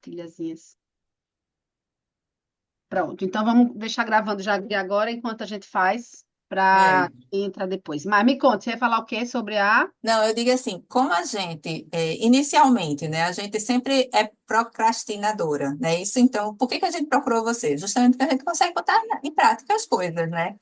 cartilhazinhas. Pronto, então vamos deixar gravando já de agora enquanto a gente faz para É. entrar depois. Mas me conte, você ia falar o quê sobre a. Não, eu digo assim, como a gente, inicialmente, né, a gente sempre é procrastinadora, né? Isso, então, por que que a gente procurou você? Justamente porque a gente consegue botar em prática as coisas, né?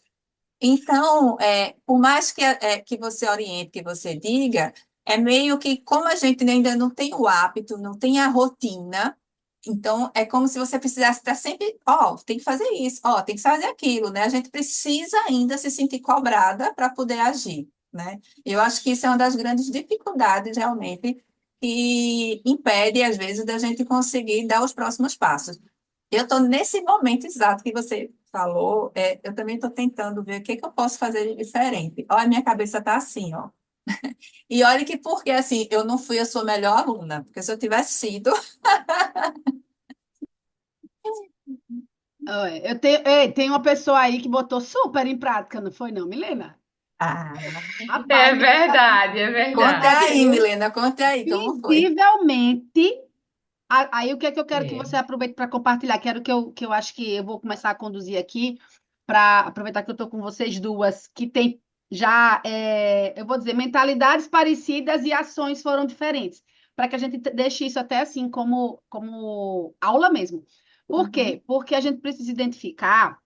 Então, por mais que você oriente, que você diga, é meio que como a gente ainda não tem o hábito, não tem a rotina, então é como se você precisasse estar sempre, ó, tem que fazer isso, ó, tem que fazer aquilo, né? A gente precisa ainda se sentir cobrada para poder agir, né? Eu acho que isso é uma das grandes dificuldades, realmente, que impede, às vezes, da gente conseguir dar os próximos passos. Eu estou nesse momento exato que você falou, eu também estou tentando ver o que que eu posso fazer de diferente. Olha, a minha cabeça está assim, ó. E olha que porque assim, eu não fui a sua melhor aluna, porque se eu tivesse sido, Eu tenho, ei, tem uma pessoa aí que botou super em prática, não foi, não, Milena? ah, Rapaz, É Milena, verdade, é conta verdade. aí, conseguiu Milena, conta aí como foi. visivelmente. Aí o que é que eu quero que É. você aproveite para compartilhar? Quero que eu acho que eu vou começar a conduzir aqui, para aproveitar que eu estou com vocês duas, que tem já, eu vou dizer, mentalidades parecidas e ações foram diferentes, para que a gente deixe isso até assim como aula mesmo. Por Uhum. quê? Porque a gente precisa identificar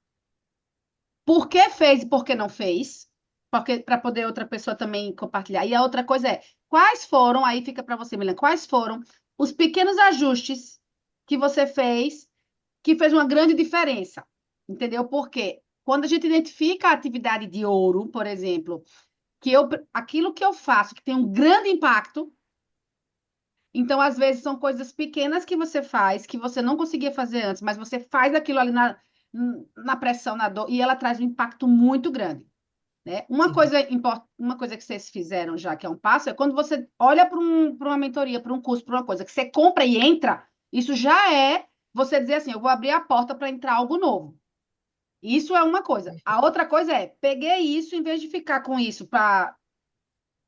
por que fez e por que não fez, porque para poder outra pessoa também compartilhar. E a outra coisa é, quais foram, aí fica para você, Milena, quais foram os pequenos ajustes que você fez que fez uma grande diferença? Entendeu? Porque quando a gente identifica a atividade de ouro, por exemplo, aquilo que eu faço que tem um grande impacto, então às vezes são coisas pequenas que você faz que você não conseguia fazer antes, mas você faz aquilo ali na pressão, na dor, e ela traz um impacto muito grande, né? Sim. Uma coisa que vocês fizeram já, que é um passo, é quando você olha para uma mentoria, para um curso, para uma coisa, que você compra e entra, isso já é você dizer assim, eu vou abrir a porta para entrar algo novo. Isso é uma coisa. A outra coisa é, peguei isso, em vez de ficar com isso para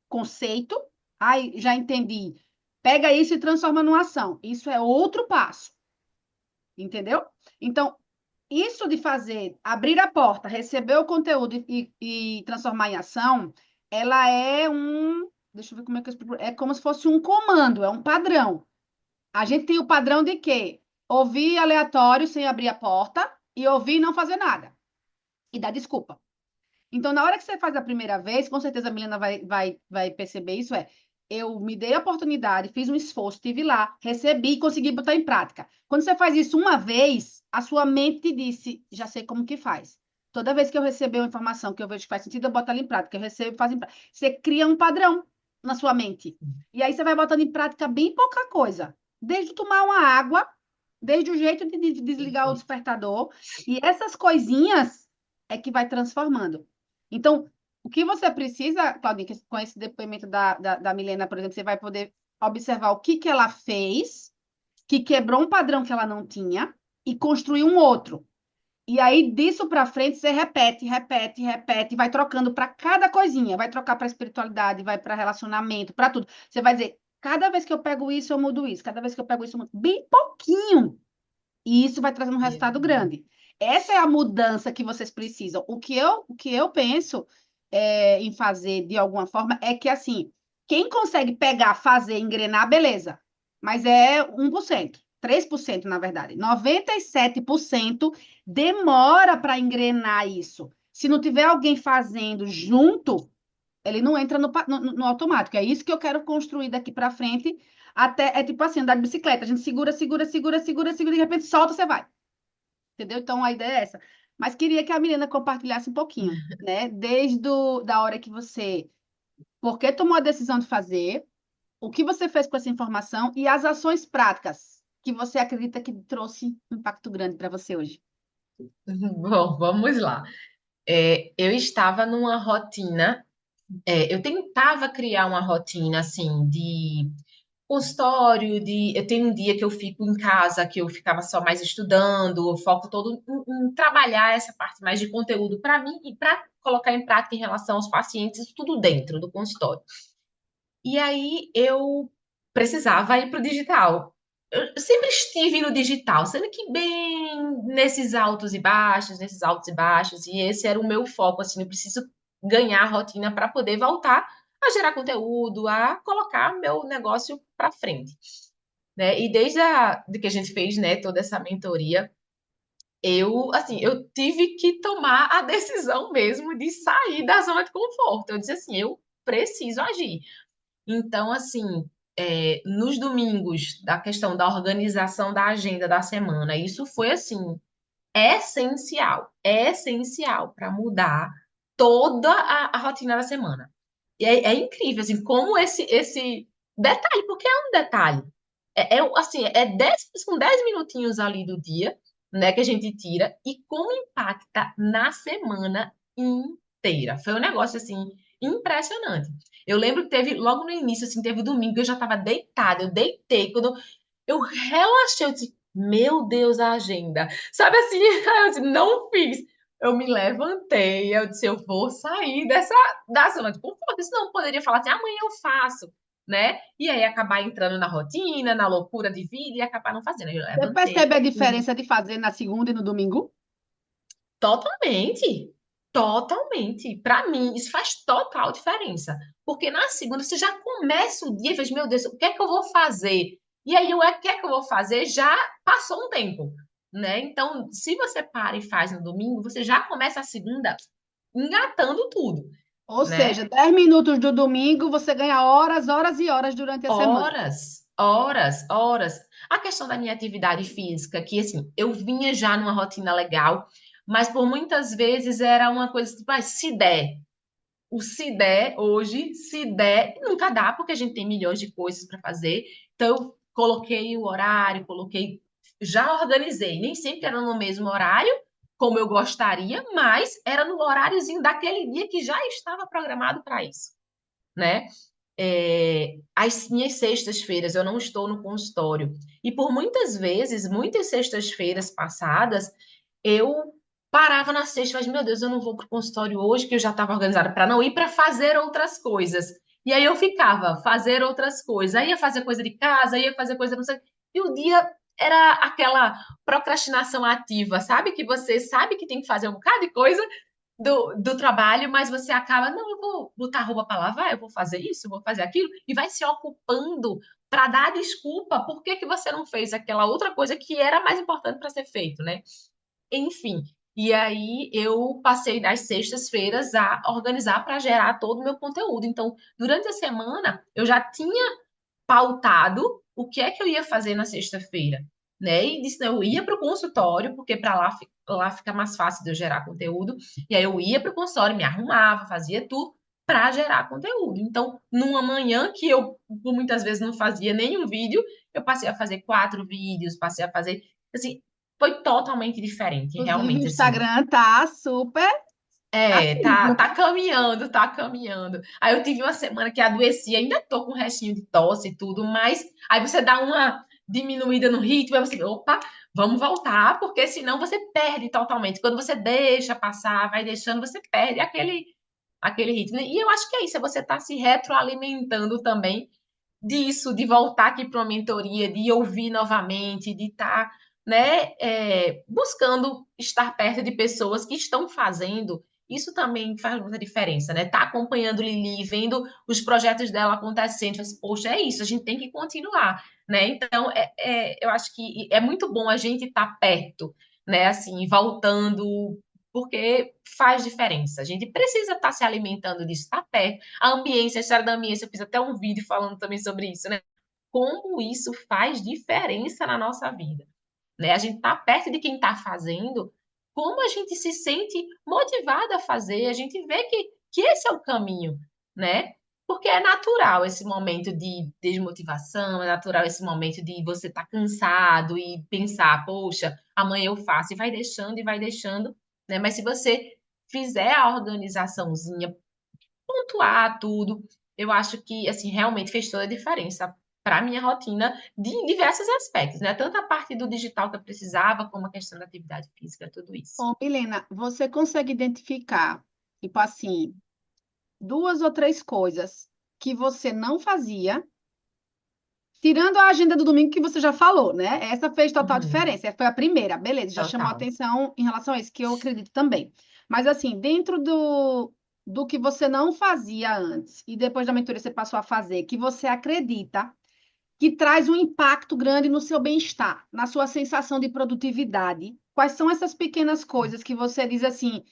conceito, ai, já entendi. Pega isso e transforma numa ação. Isso é outro passo, entendeu? Então, isso de fazer, abrir a porta, receber o conteúdo e transformar em ação, ela é deixa eu ver como é que eu explico, é como se fosse um comando, é um padrão. A gente tem o padrão de quê? Ouvir aleatório sem abrir a porta e ouvir e não fazer nada. E dar desculpa. Então, na hora que você faz a primeira vez, com certeza a Milena vai perceber isso, eu me dei a oportunidade, fiz um esforço, estive lá, recebi e consegui botar em prática. Quando você faz isso uma vez, a sua mente te disse, já sei como que faz. Toda vez que eu receber uma informação que eu vejo que faz sentido, eu boto ela em prática. Eu recebo, faz em prática. Você cria um padrão na sua mente. E aí você vai botando em prática bem pouca coisa. Desde tomar uma água, desde o jeito de desligar o despertador. E essas coisinhas é que vai transformando. Então, o que você precisa, Claudinha, com esse depoimento da Milena, por exemplo, você vai poder observar o que que ela fez, que quebrou um padrão que ela não tinha e construir um outro. E aí, disso para frente, você repete, repete, repete, vai trocando para cada coisinha. Vai trocar para espiritualidade, vai para relacionamento, para tudo. Você vai dizer, cada vez que eu pego isso, eu mudo isso. Cada vez que eu pego isso, eu mudo. Bem pouquinho. E isso vai trazendo um resultado grande. Essa é a mudança que vocês precisam. O que eu penso em fazer de alguma forma é que, assim, quem consegue pegar, fazer, engrenar, beleza. Mas é 1%, 3% na verdade. 97% demora para engrenar isso. Se não tiver alguém fazendo junto, ele não entra no automático. É isso que eu quero construir daqui para frente. Até, é tipo assim, andar de bicicleta. A gente segura, segura, segura, segura, segura, de repente solta, você vai. Entendeu? Então a ideia é essa. Mas queria que a Milena compartilhasse um pouquinho, né? Da hora que você. Por que tomou a decisão de fazer? O que você fez com essa informação e as ações práticas que você acredita que trouxe um impacto grande para você hoje. Bom, vamos lá. Eu estava numa rotina, eu tentava criar uma rotina assim de consultório, eu tenho um dia que eu fico em casa, que eu ficava só mais estudando, o foco todo em trabalhar essa parte mais de conteúdo para mim e para colocar em prática em relação aos pacientes, tudo dentro do consultório. E aí eu precisava ir para o digital. eu sempre estive no digital, sendo que bem nesses altos e baixos, e esse era o meu foco, assim, eu preciso ganhar a rotina para poder voltar a gerar conteúdo, a colocar meu negócio para frente, né? E desde de que a gente fez, né, toda essa mentoria, assim, eu tive que tomar a decisão mesmo de sair da zona de conforto. Eu disse assim, eu preciso agir. Então, assim, nos domingos, da questão da organização da agenda da semana, isso foi, assim, essencial para mudar toda a rotina da semana. E é incrível, assim, como esse detalhe, porque é um detalhe. Assim, são 10 minutinhos ali do dia, né, que a gente tira, e como impacta na semana inteira. Foi um negócio, assim, impressionante. Eu lembro que teve, logo no início, assim, teve domingo, eu já estava deitada, eu deitei, quando eu relaxei, eu disse, meu Deus, a agenda. Sabe assim, eu disse, não fiz. Eu me levantei, eu disse, eu vou sair da zona de conforto. Senão eu poderia falar assim, amanhã eu faço, né? E aí acabar entrando na rotina, na loucura de vida e acabar não fazendo. Eu Você levantei. percebe a diferença de fazer na segunda e no domingo? Totalmente. Totalmente. Para mim, isso faz total diferença. Porque na segunda você já começa o dia e faz, meu Deus, o que é que eu vou fazer? E aí, o que é que eu vou fazer? Já passou um tempo, né? Então, se você para e faz no domingo, você já começa a segunda engatando tudo, Ou né? seja, 10 minutos do domingo, você ganha horas, horas e horas durante a semana. Horas, horas, horas. A questão da minha atividade física, que assim, eu vinha já numa rotina legal, mas por muitas vezes era uma coisa tipo, ah, se der. O se der hoje, se der, nunca dá, porque a gente tem milhões de coisas para fazer. Então, eu coloquei o horário, já organizei. Nem sempre era no mesmo horário, como eu gostaria, mas era no horáriozinho daquele dia que já estava programado para isso, né? As minhas sextas-feiras eu não estou no consultório. E por muitas vezes, muitas sextas-feiras passadas, eu parava na sexta e falava, meu Deus, eu não vou para o consultório hoje, que eu já estava organizada para não ir, para fazer outras coisas. E aí eu ficava, fazer outras coisas. Aí ia fazer coisa de casa, ia fazer coisa não sei. E o dia era aquela procrastinação ativa, sabe? Que você sabe que tem que fazer um bocado de coisa, do trabalho, mas você acaba, não, eu vou botar a roupa para lavar, eu vou fazer isso, eu vou fazer aquilo, e vai se ocupando para dar desculpa por que que você não fez aquela outra coisa que era mais importante para ser feito, né? Enfim, e aí eu passei das sextas-feiras a organizar para gerar todo o meu conteúdo. Então, durante a semana, eu já tinha pautado o que é que eu ia fazer na sexta-feira, né? E disse, eu ia para o consultório, porque para lá fica mais fácil de eu gerar conteúdo. E aí eu ia para o consultório, me arrumava, fazia tudo para gerar conteúdo. Então, numa manhã que eu por muitas vezes não fazia nenhum vídeo, eu passei a fazer 4 vídeos, passei a fazer, assim, foi totalmente diferente, Inclusive, o realmente, assim. Instagram tá super Tá, ativo. tá caminhando, tá caminhando. Aí eu tive uma semana que adoeci, ainda tô com um restinho de tosse e tudo, mas aí você dá uma diminuída no ritmo, aí você, opa, vamos voltar, porque senão você perde totalmente. Quando você deixa passar, vai deixando, você perde aquele ritmo. E eu acho que é isso, é você tá se retroalimentando também disso, de voltar aqui para uma mentoria, de ouvir novamente, de estar, né, buscando estar perto de pessoas que estão fazendo. Isso também faz muita diferença, né? Tá acompanhando Lili, vendo os projetos dela acontecendo, faz, poxa, é isso, a gente tem que continuar, né? Então, eu acho que é muito bom a gente estar perto, né? Assim, voltando, porque faz diferença. A gente precisa estar se alimentando disso, estar perto. A ambiência, a história da ambiência, eu fiz até um vídeo falando também sobre isso, né? Como isso faz diferença na nossa vida, né? A gente está perto de quem está fazendo, como a gente se sente motivada a fazer, a gente vê que esse é o caminho, né? Porque é natural esse momento de desmotivação, é natural esse momento de você estar cansado e pensar, poxa, amanhã eu faço, e vai deixando, né? Mas se você fizer a organizaçãozinha, pontuar tudo. Eu acho que, assim, realmente fez toda a diferença para a minha rotina de diversos aspectos, né? Tanto a parte do digital que eu precisava, como a questão da atividade física, tudo isso. Bom, Milena, você consegue identificar, tipo assim, duas ou três coisas que você não fazia tirando a agenda do domingo que você já falou, né? Essa fez total Uhum, diferença. Essa foi a primeira, beleza, já chamou a total. atenção em relação a isso, que eu acredito também. Mas assim, dentro do que você não fazia antes e depois da mentoria você passou a fazer, que você acredita que traz um impacto grande no seu bem-estar, na sua sensação de produtividade. Quais são essas pequenas coisas que você diz assim,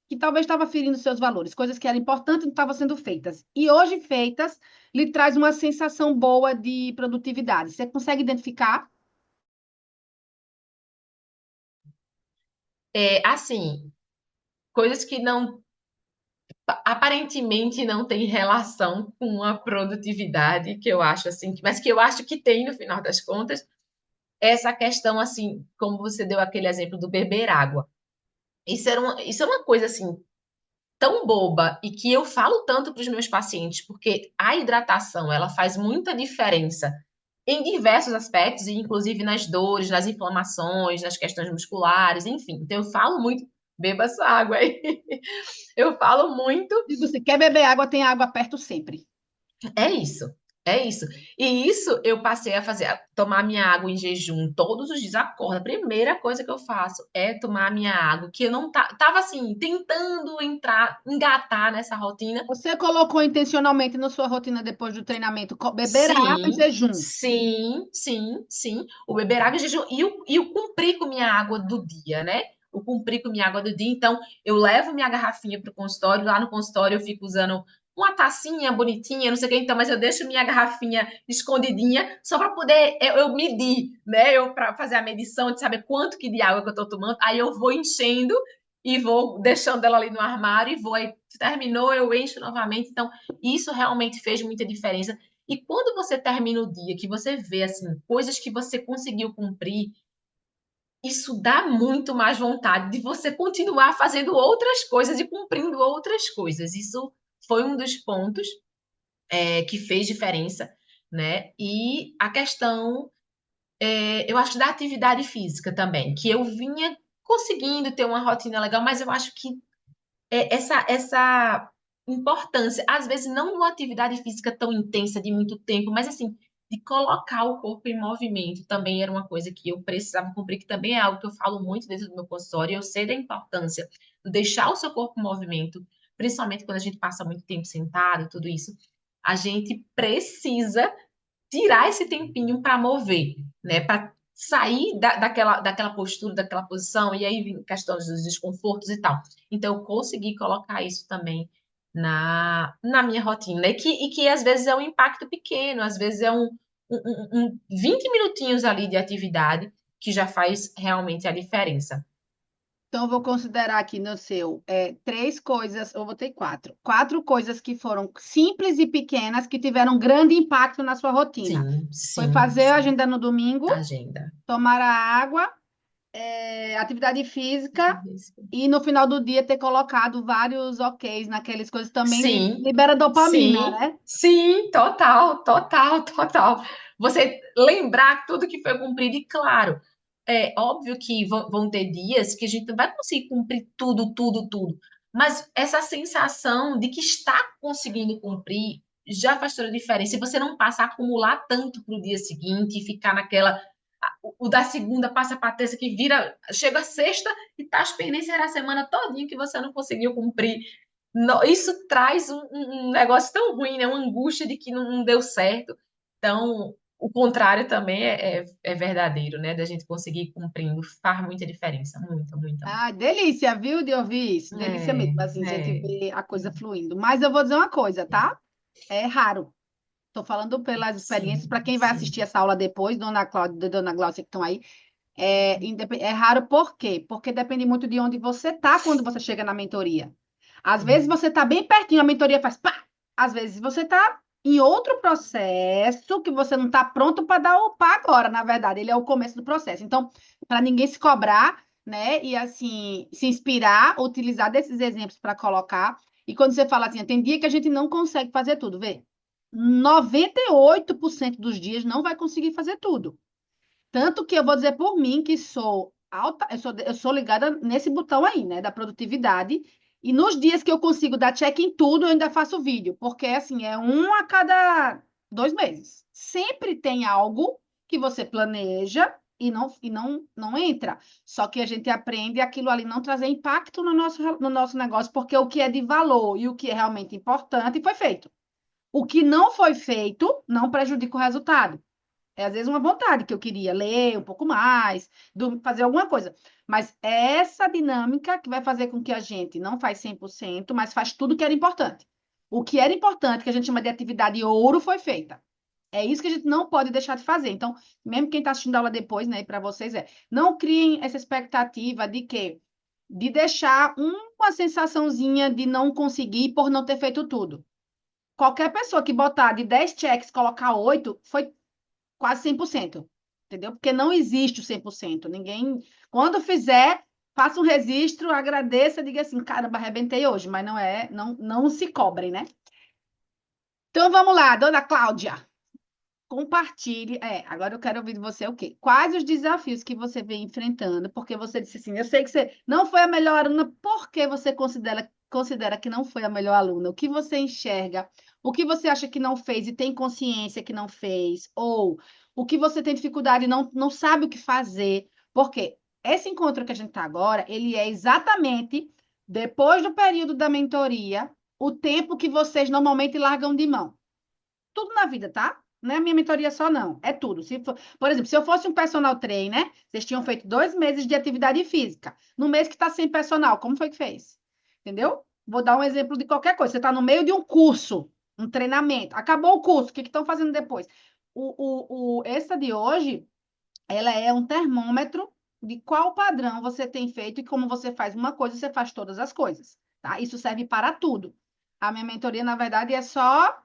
que talvez estava ferindo seus valores, coisas que eram importantes e não estavam sendo feitas. E hoje feitas, lhe traz uma sensação boa de produtividade. Você consegue identificar? Assim, coisas que não aparentemente não têm relação com a produtividade, que eu acho assim, mas que eu acho que tem no final das contas, essa questão assim, como você deu aquele exemplo do beber água. Isso é uma coisa assim tão boba e que eu falo tanto para os meus pacientes, porque a hidratação, ela faz muita diferença em diversos aspectos, e inclusive nas dores, nas inflamações, nas questões musculares, enfim. Então eu falo muito, beba essa água aí. Eu falo muito. Digo, se quer beber água, tem água perto sempre. É isso, é isso. E isso eu passei a fazer, a tomar minha água em jejum todos os dias. Acorda, a primeira coisa que eu faço é tomar minha água, que eu não tava assim, tentando entrar, engatar nessa rotina. Você colocou intencionalmente na sua rotina depois do treinamento, beber água em Sim, jejum. sim, sim, sim. O beber água em jejum e o cumprir com minha água do dia, né? O cumprir com minha água do dia. Então, eu levo minha garrafinha para o consultório. Lá no consultório eu fico usando uma tacinha bonitinha, não sei o que, então, mas eu deixo minha garrafinha escondidinha só para poder eu medir, né? Eu para fazer a medição de saber quanto que de água que eu estou tomando. Aí eu vou enchendo e vou deixando ela ali no armário e vou. Aí terminou, eu encho novamente. Então, isso realmente fez muita diferença. E quando você termina o dia, que você vê assim coisas que você conseguiu cumprir, isso dá muito mais vontade de você continuar fazendo outras coisas e cumprindo outras coisas. Isso foi um dos pontos que fez diferença, né? E a questão, eu acho, da atividade física também, que eu vinha conseguindo ter uma rotina legal, mas eu acho que essa importância, às vezes não numa atividade física tão intensa de muito tempo, mas assim, de colocar o corpo em movimento também era uma coisa que eu precisava cumprir, que também é algo que eu falo muito dentro do meu consultório, e eu sei da importância de deixar o seu corpo em movimento, principalmente quando a gente passa muito tempo sentado, tudo isso, a gente precisa tirar esse tempinho para mover, né? Para sair daquela postura, daquela posição, e aí vem questões dos desconfortos e tal. Então, eu consegui colocar isso também na minha rotina. E que às vezes é um impacto pequeno, às vezes é um 20 minutinhos ali de atividade que já faz realmente a diferença. Então, eu vou considerar aqui no seu três coisas, eu vou ter quatro. Quatro coisas que foram simples e pequenas que tiveram grande impacto na sua rotina. Sim, Foi sim, fazer a sim. agenda no domingo, Agenda. tomar a água, atividade física e no final do dia ter colocado vários oks naquelas coisas também Sim, libera dopamina, sim, né? sim, total, total, total. Você lembrar tudo que foi cumprido, e claro, é óbvio que vão ter dias que a gente não vai conseguir cumprir tudo, tudo, tudo. Mas essa sensação de que está conseguindo cumprir já faz toda a diferença. E você não passa a acumular tanto para o dia seguinte e ficar naquela. O da segunda passa para a terça, que vira, chega a sexta e tá as pendências da semana todinha que você não conseguiu cumprir. Isso traz um negócio tão ruim, né? Uma angústia de que não deu certo. Então, o contrário também é verdadeiro, né? Da gente conseguir ir cumprindo faz muita diferença. Muita, muita, muita. Ah, delícia, viu, de ouvir isso? Delícia É, mesmo, assim, a gente é. vê a coisa fluindo. Mas eu vou dizer uma coisa, tá? É raro. Estou falando pelas experiências, Sim, para quem vai sim. assistir essa aula depois, Dona Cláudia e Dona Glaucia que estão aí, é raro por quê? Porque depende muito de onde você está quando você chega na mentoria. Às vezes Sim. você está bem pertinho, a mentoria faz pá! Às vezes você está em outro processo que você não está pronto para dar o pá agora, na verdade, ele é o começo do processo. Então, para ninguém se cobrar, né? E assim, se inspirar, utilizar desses exemplos para colocar. E quando você fala assim, tem dia que a gente não consegue fazer tudo, vê? 98% dos dias não vai conseguir fazer tudo. Tanto que eu vou dizer por mim que sou alta, eu sou ligada nesse botão aí, né, da produtividade. E nos dias que eu consigo dar check em tudo, eu ainda faço vídeo, porque assim, é um a cada 2 meses. Sempre tem algo que você planeja e não entra. Só que a gente aprende aquilo ali não trazer impacto no nosso negócio, porque o que é de valor e o que é realmente importante foi feito. O que não foi feito não prejudica o resultado. É às vezes uma vontade que eu queria ler um pouco mais, fazer alguma coisa. Mas é essa dinâmica que vai fazer com que a gente não faz 100%, mas faz tudo que era importante. O que era importante, que a gente chama de atividade ouro, foi feita. É isso que a gente não pode deixar de fazer. Então, mesmo quem está assistindo a aula depois, né, para vocês não criem essa expectativa de quê? De deixar uma sensaçãozinha de não conseguir por não ter feito tudo. Qualquer pessoa que botar de 10 checks, colocar 8 foi quase 100%, entendeu? Porque não existe o 100%. Ninguém, quando fizer, faça um registro, agradeça, diga assim, caramba, arrebentei hoje, mas não se cobrem, né? Então vamos lá, dona Cláudia, compartilhe. Agora eu quero ouvir de você o quê? Quais os desafios que você vem enfrentando? Porque você disse assim, eu sei que você não foi a melhor aluna, por que você considera que não foi a melhor aluna? O que você enxerga? O que você acha que não fez e tem consciência que não fez? Ou o que você tem dificuldade e não sabe o que fazer? Porque esse encontro que a gente está agora, ele é exatamente depois do período da mentoria, o tempo que vocês normalmente largam de mão. Tudo na vida, tá? Não é a minha mentoria só, não. É tudo. Por exemplo, se eu fosse um personal trainer, vocês tinham feito 2 meses de atividade física. No mês que está sem personal, como foi que fez? Entendeu? Vou dar um exemplo de qualquer coisa. Você está no meio de um curso, um treinamento. Acabou o curso, o que estão fazendo depois? Essa de hoje, ela é um termômetro de qual padrão você tem feito e como você faz uma coisa, você faz todas as coisas, tá? Isso serve para tudo. A minha mentoria, na verdade, é só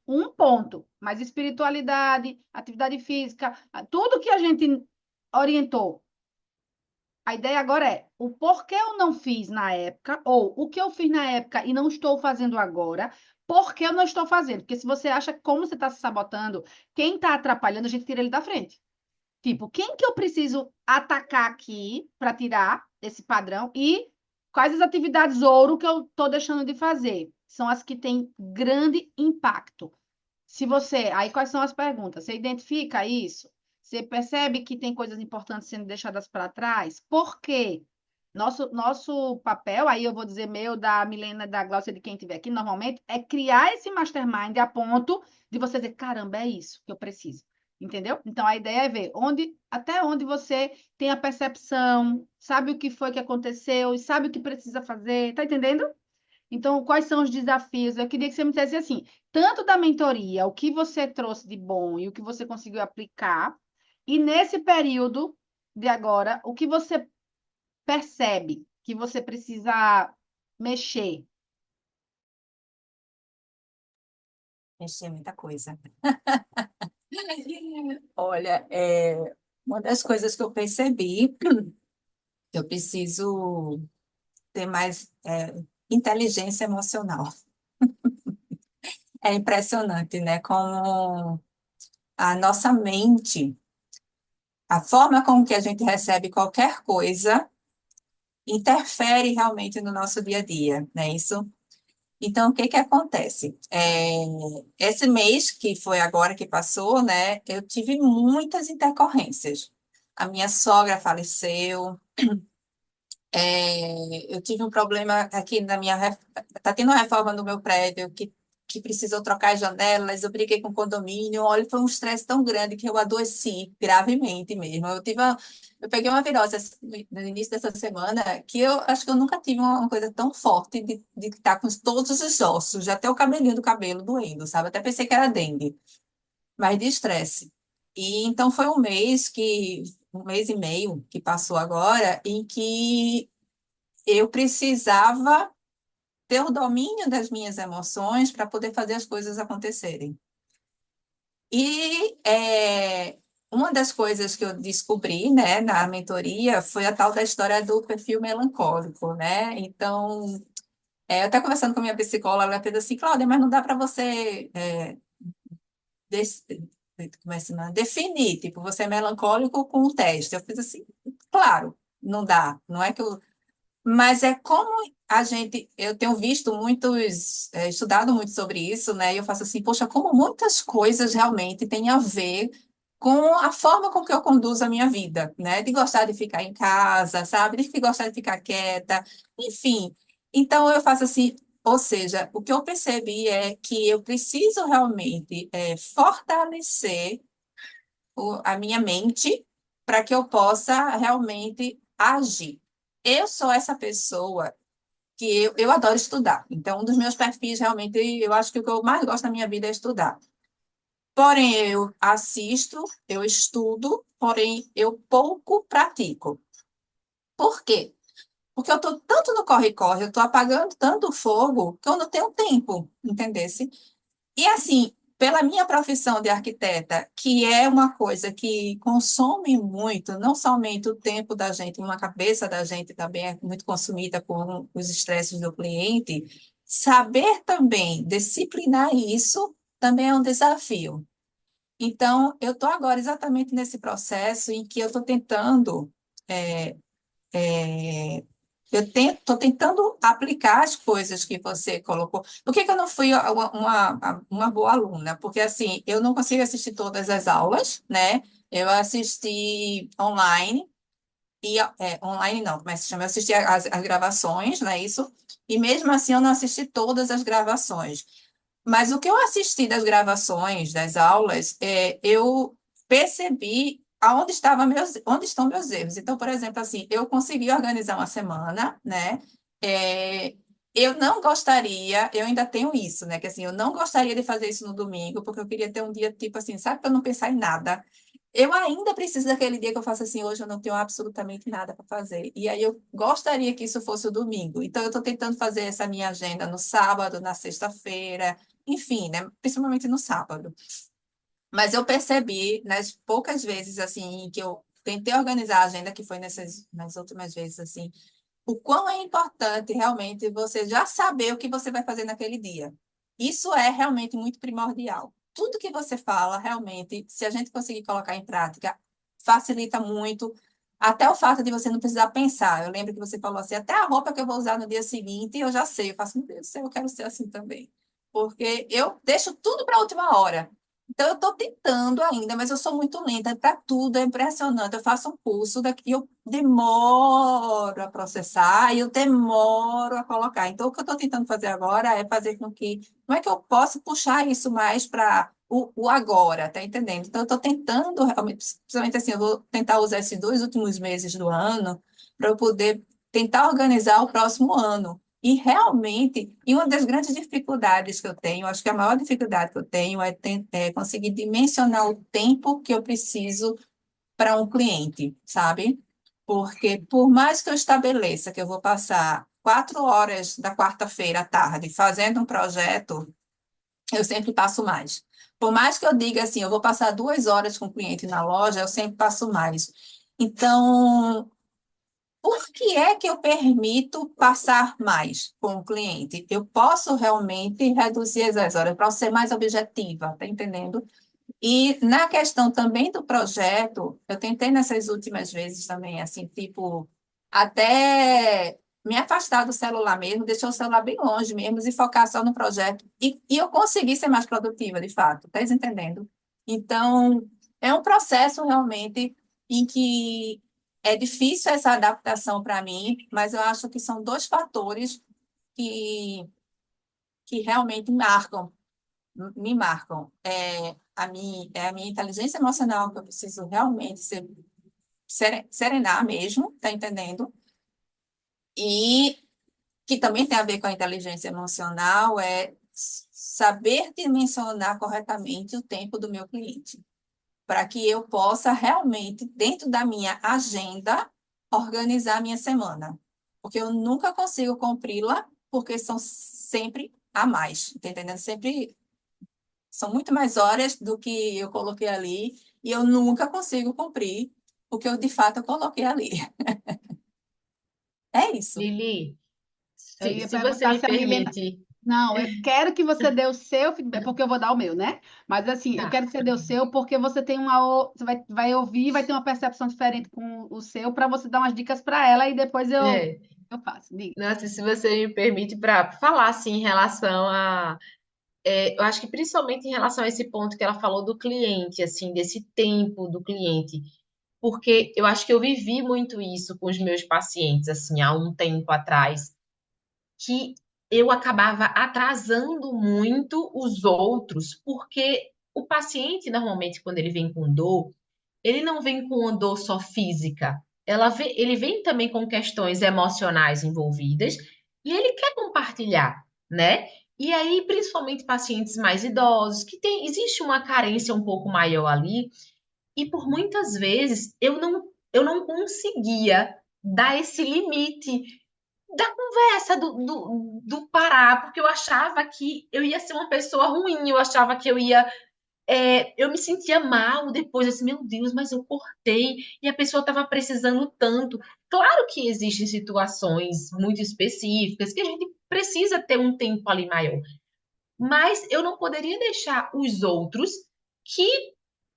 um ponto, mas espiritualidade, atividade física, tudo que a gente orientou. A ideia agora é o porquê eu não fiz na época, ou o que eu fiz na época e não estou fazendo agora, por que eu não estou fazendo? Porque se você acha como você está se sabotando, quem está atrapalhando, a gente tira ele da frente. Tipo, quem que eu preciso atacar aqui para tirar esse padrão e quais as atividades ouro que eu estou deixando de fazer? São as que têm grande impacto. Se você, aí quais são as perguntas? Você identifica isso? Você percebe que tem coisas importantes sendo deixadas para trás? Por quê? Nosso papel, aí eu vou dizer meu, da Milena, da Glaucia, de quem estiver aqui, normalmente, é criar esse mastermind a ponto de você dizer, caramba, é isso que eu preciso. Entendeu? Então a ideia é ver até onde você tem a percepção, sabe o que foi que aconteceu e sabe o que precisa fazer. Tá entendendo? Então, quais são os desafios? Eu queria que você me dissesse assim, tanto da mentoria, o que você trouxe de bom e o que você conseguiu aplicar, e nesse período de agora, o que você percebe que você precisa mexer. Mexer muita coisa. Olha, uma das coisas que eu percebi, eu preciso ter mais inteligência emocional. É impressionante, né? Como a nossa mente, a forma como que a gente recebe qualquer coisa, interfere realmente no nosso dia a dia, né? Isso. Então, o que que acontece? Esse mês que foi agora que passou, né? Eu tive muitas intercorrências. A minha sogra faleceu. Eu tive um problema aqui na tá tendo uma reforma no meu prédio que precisou trocar as janelas. Eu briguei com o condomínio. Olha, foi um estresse tão grande que eu adoeci gravemente mesmo. Eu peguei uma virose no início dessa semana que eu acho que eu nunca tive uma coisa tão forte de estar com todos os ossos, já até o cabelinho do cabelo doendo, sabe? Até pensei que era dengue, mas de estresse. E então foi um mês e meio que passou agora, em que eu precisava ter o domínio das minhas emoções para poder fazer as coisas acontecerem. E uma das coisas que eu descobri, né, na mentoria foi a tal da história do perfil melancólico, né? Então, eu até conversando com a minha psicóloga, ela fez assim, Cláudia, mas não dá para você des- como é que se chama? Definir, tipo, você é melancólico com um teste. Eu fiz assim, claro, não dá, não é que eu Mas é como eu tenho visto muitos, estudado muito sobre isso, né? E eu faço assim, poxa, como muitas coisas realmente têm a ver com a forma com que eu conduzo a minha vida, né? De gostar de ficar em casa, sabe? De gostar de ficar quieta, enfim. Então eu faço assim, ou seja, o que eu percebi é que eu preciso realmente fortalecer a minha mente para que eu possa realmente agir. Eu sou essa pessoa que eu adoro estudar. Então, um dos meus perfis, realmente, eu acho que o que eu mais gosto na minha vida é estudar. Porém, eu assisto, eu estudo, porém, eu pouco pratico. Por quê? Porque eu estou tanto no corre-corre, eu estou apagando tanto fogo que eu não tenho tempo, entendesse? E assim, pela minha profissão de arquiteta, que é uma coisa que consome muito, não somente o tempo da gente, uma cabeça da gente também é muito consumida por os estresses do cliente, saber também disciplinar isso também é um desafio. Então, eu estou agora exatamente nesse processo em que eu estou tentando é, é, eu estou tentando aplicar as coisas que você colocou. Por que que eu não fui uma boa aluna? Porque, assim, eu não consigo assistir todas as aulas, né? Eu assisti online, online não, como é que se chama? Eu assisti as gravações, não é isso? E mesmo assim eu não assisti todas as gravações. Mas o que eu assisti das gravações, das aulas, eu percebi onde estão meus erros. Então, por exemplo, assim, eu consegui organizar uma semana, né? É, eu não gostaria, eu ainda tenho isso, né? Que assim, eu não gostaria de fazer isso no domingo, porque eu queria ter um dia, tipo assim, sabe, para não pensar em nada. Eu ainda preciso daquele dia que eu faço assim, hoje eu não tenho absolutamente nada para fazer. E aí eu gostaria que isso fosse o domingo. Então, eu estou tentando fazer essa minha agenda no sábado, na sexta-feira, enfim, né? Principalmente no sábado. Mas eu percebi, nas poucas vezes, assim, que eu tentei organizar a agenda, que foi nas últimas vezes, assim, o quão é importante realmente você já saber o que você vai fazer naquele dia. Isso é realmente muito primordial. Tudo que você fala, realmente, se a gente conseguir colocar em prática, facilita muito. Até o fato de você não precisar pensar. Eu lembro que você falou assim, até a roupa que eu vou usar no dia seguinte, eu já sei. Eu faço, meu Deus do céu, eu quero ser assim também. Porque eu deixo tudo para a última hora. Então, eu estou tentando ainda, mas eu sou muito lenta para tudo, é impressionante. Eu faço um curso daqui, eu demoro a processar e eu demoro a colocar. Então, o que eu estou tentando fazer agora é fazer com que. Como é que eu posso puxar isso mais para o agora, tá entendendo? Então, eu estou tentando, realmente, principalmente assim, eu vou tentar usar esses 2 últimos meses do ano para eu poder tentar organizar o próximo ano. E realmente, e uma das grandes dificuldades que eu tenho, acho que a maior dificuldade que eu tenho é conseguir dimensionar o tempo que eu preciso para um cliente, sabe? Porque por mais que eu estabeleça que eu vou passar 4 horas da quarta-feira à tarde fazendo um projeto, eu sempre passo mais. Por mais que eu diga assim, eu vou passar 2 horas com o cliente na loja, eu sempre passo mais. Então, por que é que eu permito passar mais com o cliente? Eu posso realmente reduzir as horas para ser mais objetiva, tá entendendo? E na questão também do projeto, eu tentei nessas últimas vezes também, assim, tipo, até me afastar do celular mesmo, deixar o celular bem longe mesmo e focar só no projeto. E eu consegui ser mais produtiva, de fato, tá entendendo? Então, é um processo realmente em que é difícil essa adaptação para mim, mas eu acho que são dois fatores que, que realmente me marcam. É a minha inteligência emocional, que eu preciso realmente serenar mesmo, tá entendendo? E que também tem a ver com a inteligência emocional, é saber dimensionar corretamente o tempo do meu cliente, para que eu possa realmente, dentro da minha agenda, organizar a minha semana. Porque eu nunca consigo cumpri-la, porque são sempre a mais, tá entendendo? Sempre são muito mais horas do que eu coloquei ali e eu nunca consigo cumprir o que eu de fato coloquei ali. É isso. Lili, Eu se, ia se você perguntar me se a Milena. permite, Não, eu quero que você dê o seu feedback, porque eu vou dar o meu, né? Mas assim, eu tá. quero que você dê o seu, porque você tem você vai ouvir, vai ter uma percepção diferente com o seu, para você dar umas dicas para ela e depois eu É. Eu faço, diga. Nossa, se você me permite para falar assim em relação a, eu acho que principalmente em relação a esse ponto que ela falou do cliente, assim, desse tempo do cliente, porque eu acho que eu vivi muito isso com os meus pacientes, assim, há um tempo atrás, que eu acabava atrasando muito os outros, porque o paciente, normalmente, quando ele vem com dor, ele não vem com uma dor só física. Ele vem também com questões emocionais envolvidas e ele quer compartilhar, né? E aí, principalmente pacientes mais idosos, existe uma carência um pouco maior ali, e por muitas vezes eu não conseguia dar esse limite da conversa, do parar, porque eu achava que eu ia ser uma pessoa ruim, eu achava que eu me sentia mal depois, assim, meu Deus, mas eu cortei e a pessoa estava precisando tanto. Claro que existem situações muito específicas que a gente precisa ter um tempo ali maior, mas eu não poderia deixar os outros que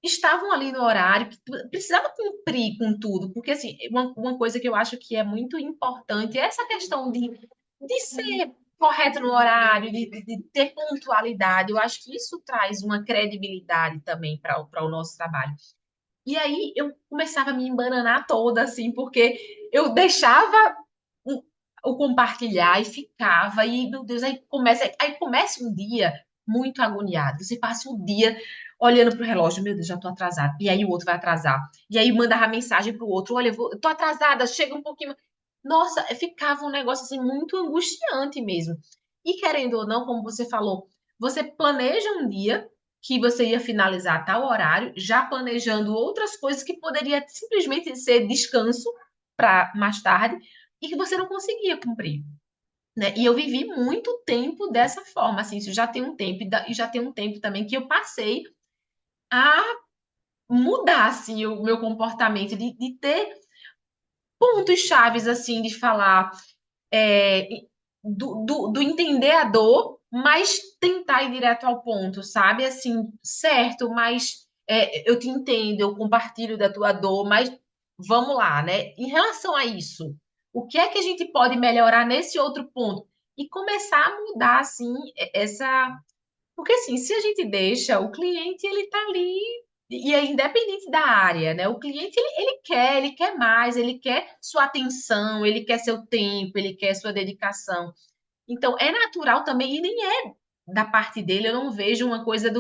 estavam ali no horário, que precisava cumprir com tudo, porque assim, uma coisa que eu acho que é muito importante é essa questão de ser correto no horário, de ter pontualidade. Eu acho que isso traz uma credibilidade também para o nosso trabalho. E aí eu começava a me embananar toda, assim, porque eu deixava o, o compartilhar e ficava, e meu Deus, aí começa um dia muito agoniado. Você passa o dia olhando para o relógio, meu Deus, já estou atrasada. E aí o outro vai atrasar. E aí mandava mensagem para o outro, olha, eu tô atrasada, chega um pouquinho. Nossa, ficava um negócio assim muito angustiante mesmo. E querendo ou não, como você falou, você planeja um dia que você ia finalizar tal horário, já planejando outras coisas que poderia simplesmente ser descanso para mais tarde e que você não conseguia cumprir, né? E eu vivi muito tempo dessa forma, assim, isso já tem um tempo e já tem um tempo também que eu passei a mudar assim o meu comportamento de ter pontos chaves assim de falar é, do entender a dor, mas tentar ir direto ao ponto, sabe? Assim, certo, mas eu te entendo, eu compartilho da tua dor, mas vamos lá, né? Em relação a isso, o que é que a gente pode melhorar nesse outro ponto? E começar a mudar, assim, essa. Porque, assim, se a gente deixa, o cliente, ele tá ali, e é independente da área, né? O cliente, ele quer mais, ele quer sua atenção, ele quer seu tempo, ele quer sua dedicação. Então, é natural também, e nem é da parte dele, eu não vejo uma coisa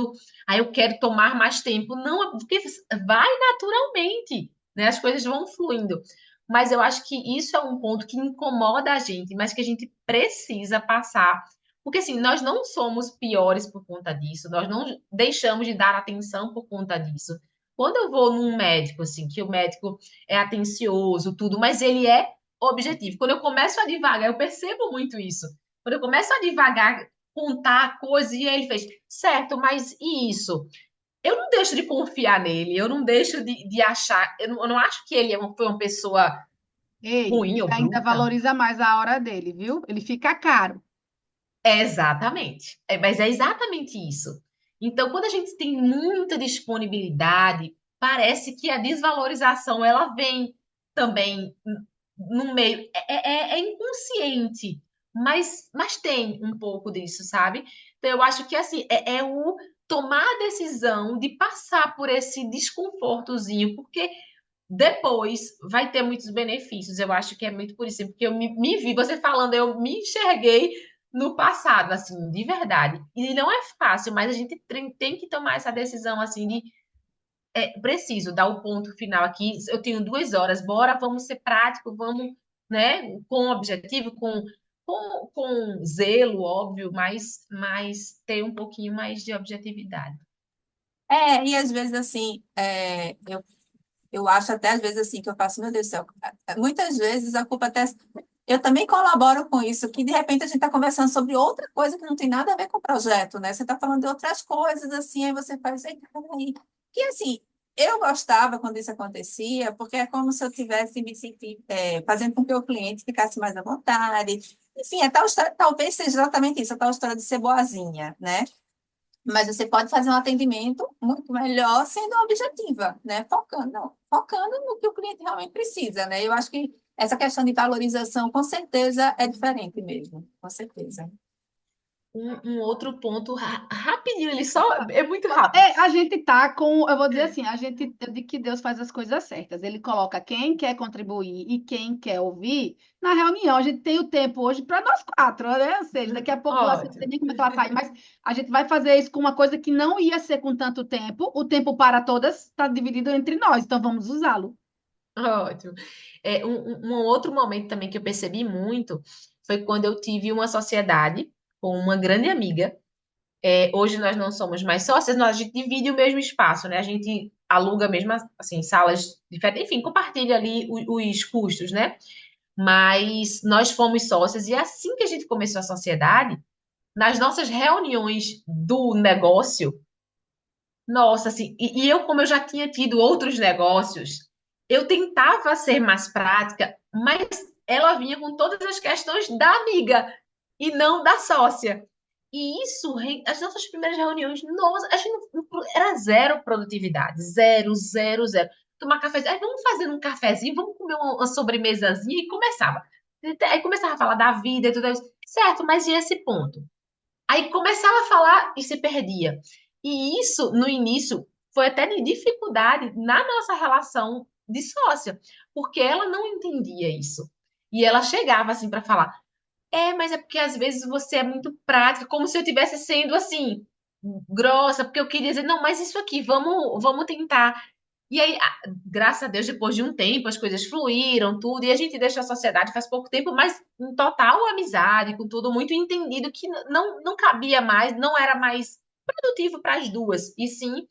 eu quero tomar mais tempo. Não, porque vai naturalmente, né? As coisas vão fluindo. Mas eu acho que isso é um ponto que incomoda a gente, mas que a gente precisa passar. Porque, assim, nós não somos piores por conta disso, nós não deixamos de dar atenção por conta disso. Quando eu vou num médico, assim, que o médico é atencioso, tudo, mas ele é objetivo. Quando eu começo a devagar, eu percebo muito isso. Quando eu começo a devagar, contar coisas, e aí ele fez, certo, mas e isso? Eu não deixo de confiar nele, eu não deixo de achar, eu não acho que ele foi uma pessoa Ei, ruim ele ou ainda bruta. valoriza mais a hora dele, viu? Ele fica caro. Exatamente. Mas é exatamente isso. Então, quando a gente tem muita disponibilidade, parece que a desvalorização ela vem também no meio. É inconsciente, mas tem um pouco disso, sabe? Então, eu acho que assim é o tomar a decisão de passar por esse desconfortozinho, porque depois vai ter muitos benefícios. Eu acho que é muito por isso, porque eu me vi, você falando, eu me enxerguei no passado, assim, de verdade. E não é fácil, mas a gente tem que tomar essa decisão, assim, de preciso dar o ponto final aqui. Eu tenho 2 horas, bora, vamos ser prático, vamos, né, com objetivo, com zelo, óbvio, mas ter um pouquinho mais de objetividade. E às vezes assim, eu acho até às vezes assim que eu faço, meu Deus do céu, muitas vezes a culpa até. Eu também colaboro com isso, que de repente a gente está conversando sobre outra coisa que não tem nada a ver com o projeto, né? Você está falando de outras coisas, assim, aí você faz, eita, peraí. Que assim, eu gostava quando isso acontecia, porque é como se eu tivesse me sentindo, fazendo com que o cliente ficasse mais à vontade. Enfim, é tal história, talvez seja exatamente isso, a tal história de ser boazinha, né? Mas você pode fazer um atendimento muito melhor sendo objetiva, né? Focando no que o cliente realmente precisa, né? Eu acho que essa questão de valorização, com certeza, é diferente mesmo, com certeza. Um outro ponto rapidinho, ele só é muito rápido. A gente tá com, eu vou dizer assim, a gente de que Deus faz as coisas certas. Ele coloca quem quer contribuir e quem quer ouvir na reunião. A gente tem o tempo hoje para nós quatro, né? Ou seja, daqui a pouco você não sei Ótimo. nem como é que ela tá aí, mas a gente vai fazer isso com uma coisa que não ia ser com tanto tempo. O tempo para todas está dividido entre nós, então vamos usá-lo. Ótimo. Um outro momento também que eu percebi muito foi quando eu tive uma sociedade com uma grande amiga. Hoje nós não somos mais sócias, a gente divide o mesmo espaço, né? A gente aluga mesmo, assim, salas diferentes, enfim, compartilha ali os custos, né? Mas nós fomos sócias e assim que a gente começou a sociedade, nas nossas reuniões do negócio, nossa, assim, e eu, como eu já tinha tido outros negócios, eu tentava ser mais prática, mas ela vinha com todas as questões da amiga e não da sócia. E isso, as nossas primeiras reuniões, nossa, a gente era zero produtividade, zero, zero, zero. Tomar cafezinho, aí vamos fazer um cafezinho, vamos comer uma sobremesazinha e começava. Aí começava a falar da vida e tudo isso. Certo, mas e esse ponto? Aí começava a falar e se perdia. E isso, no início, foi até de dificuldade na nossa relação de sócia, porque ela não entendia isso. E ela chegava assim para falar: mas é porque às vezes você é muito prática, como se eu estivesse sendo assim, grossa, porque eu queria dizer, não, mas isso aqui, vamos tentar. E aí, graças a Deus, depois de um tempo, as coisas fluíram, tudo, e a gente deixou a sociedade faz pouco tempo, mas em total amizade, com tudo muito entendido, que não cabia mais, não era mais produtivo para as duas, e sim,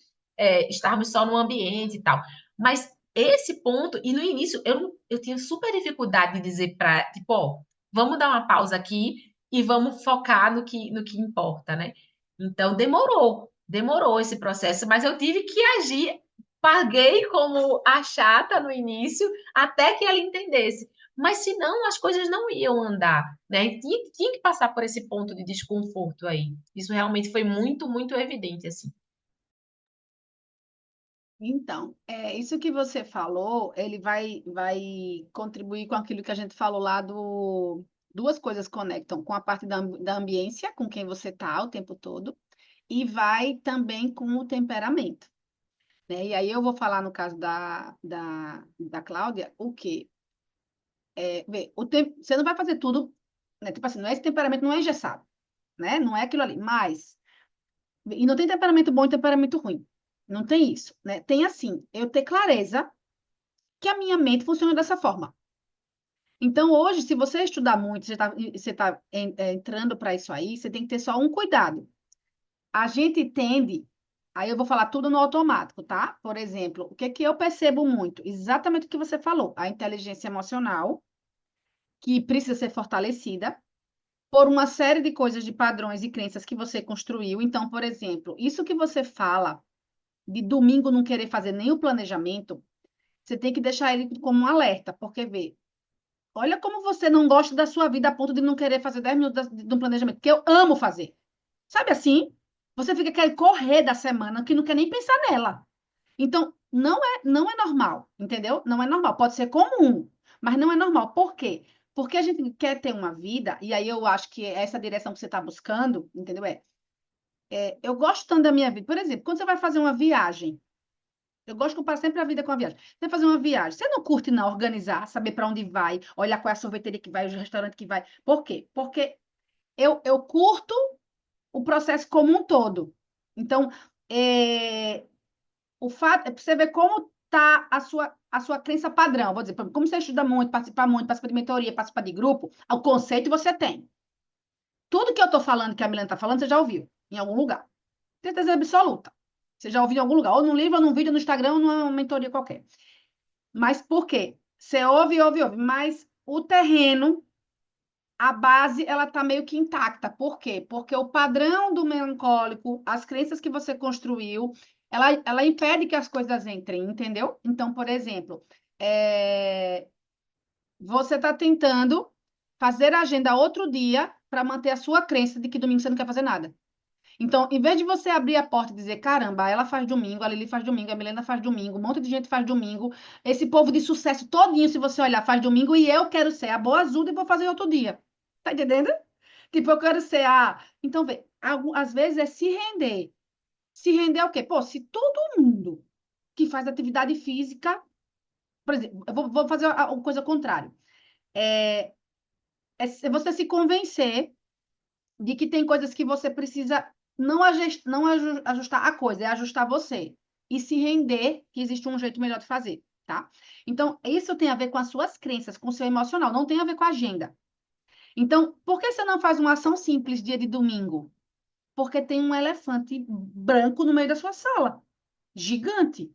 estarmos só no ambiente e tal. Mas esse ponto, e no início, eu tinha super dificuldade de dizer para, tipo, ó, vamos dar uma pausa aqui e vamos focar no que importa, né? Então, demorou esse processo, mas eu tive que agir. Paguei como a chata no início, até que ela entendesse. Mas senão as coisas não iam andar, né? Tinha que passar por esse ponto de desconforto aí. Isso realmente foi muito, muito evidente, assim. Então, isso que você falou, ele vai contribuir com aquilo que a gente falou lá do. Duas coisas conectam, com a parte da ambiência, com quem você está o tempo todo, e vai também com o temperamento, né? E aí eu vou falar no caso da Cláudia, o quê? Você não vai fazer tudo, né? Tipo assim, não é esse temperamento, não é engessado, né? Não é aquilo ali, mas. E não tem temperamento bom e temperamento ruim. Não tem isso, né? Tem assim, eu ter clareza que a minha mente funciona dessa forma. Então, hoje, se você estudar muito, você tá entrando para isso aí, você tem que ter só um cuidado. A gente tende, aí eu vou falar tudo no automático, tá? Por exemplo, o que que eu percebo muito? Exatamente o que você falou, a inteligência emocional, que precisa ser fortalecida por uma série de coisas, de padrões e crenças que você construiu. Então, por exemplo, isso que você fala de domingo não querer fazer nem o planejamento, você tem que deixar ele como um alerta, porque vê. Olha como você não gosta da sua vida a ponto de não querer fazer 10 minutos de um planejamento, que eu amo fazer. Sabe assim? Você fica querendo correr da semana que não quer nem pensar nela. Então, não é normal, entendeu? Não é normal. Pode ser comum, mas não é normal. Por quê? Porque a gente quer ter uma vida, e aí eu acho que é essa direção que você está buscando, entendeu? Eu gosto tanto da minha vida. Por exemplo, quando você vai fazer uma viagem, eu gosto de comparar sempre a vida com a viagem. Você vai fazer uma viagem, você não curte não organizar, saber para onde vai, olhar qual é a sorveteria que vai, o restaurante que vai. Por quê? Porque eu curto o processo como um todo. Então, é, o fato é para você ver como tá a sua crença padrão. Vou dizer, por exemplo, como você estuda muito, participa de mentoria, participa de grupo, o conceito você tem. Tudo que eu estou falando, que a Milena está falando, você já ouviu em algum lugar. Certeza absoluta. Você já ouviu em algum lugar, ou num livro, ou num vídeo, no Instagram, ou numa mentoria qualquer. Mas por quê? Você ouve, ouve, ouve, mas o terreno, a base, ela tá meio que intacta. Por quê? Porque o padrão do melancólico, as crenças que você construiu, ela impede que as coisas entrem, entendeu? Então, por exemplo, você está tentando fazer a agenda outro dia para manter a sua crença de que domingo você não quer fazer nada. Então, em vez de você abrir a porta e dizer, caramba, ela faz domingo, a Lili faz domingo, a Milena faz domingo, um monte de gente faz domingo, esse povo de sucesso todinho, se você olhar, faz domingo, e eu quero ser a boa azul e vou fazer outro dia. Tá entendendo? Tipo, eu quero ser a... Então, vê, às vezes é se render. Se render ao quê? Pô, se todo mundo que faz atividade física, por exemplo, eu vou fazer a coisa contrária. É, é você se convencer de que tem coisas que você precisa não ajustar a coisa, é ajustar você. E se render que existe um jeito melhor de fazer, tá? Então, isso tem a ver com as suas crenças, com o seu emocional, não tem a ver com a agenda. Então, por que você não faz uma ação simples dia de domingo? Porque tem um elefante branco no meio da sua sala, gigante.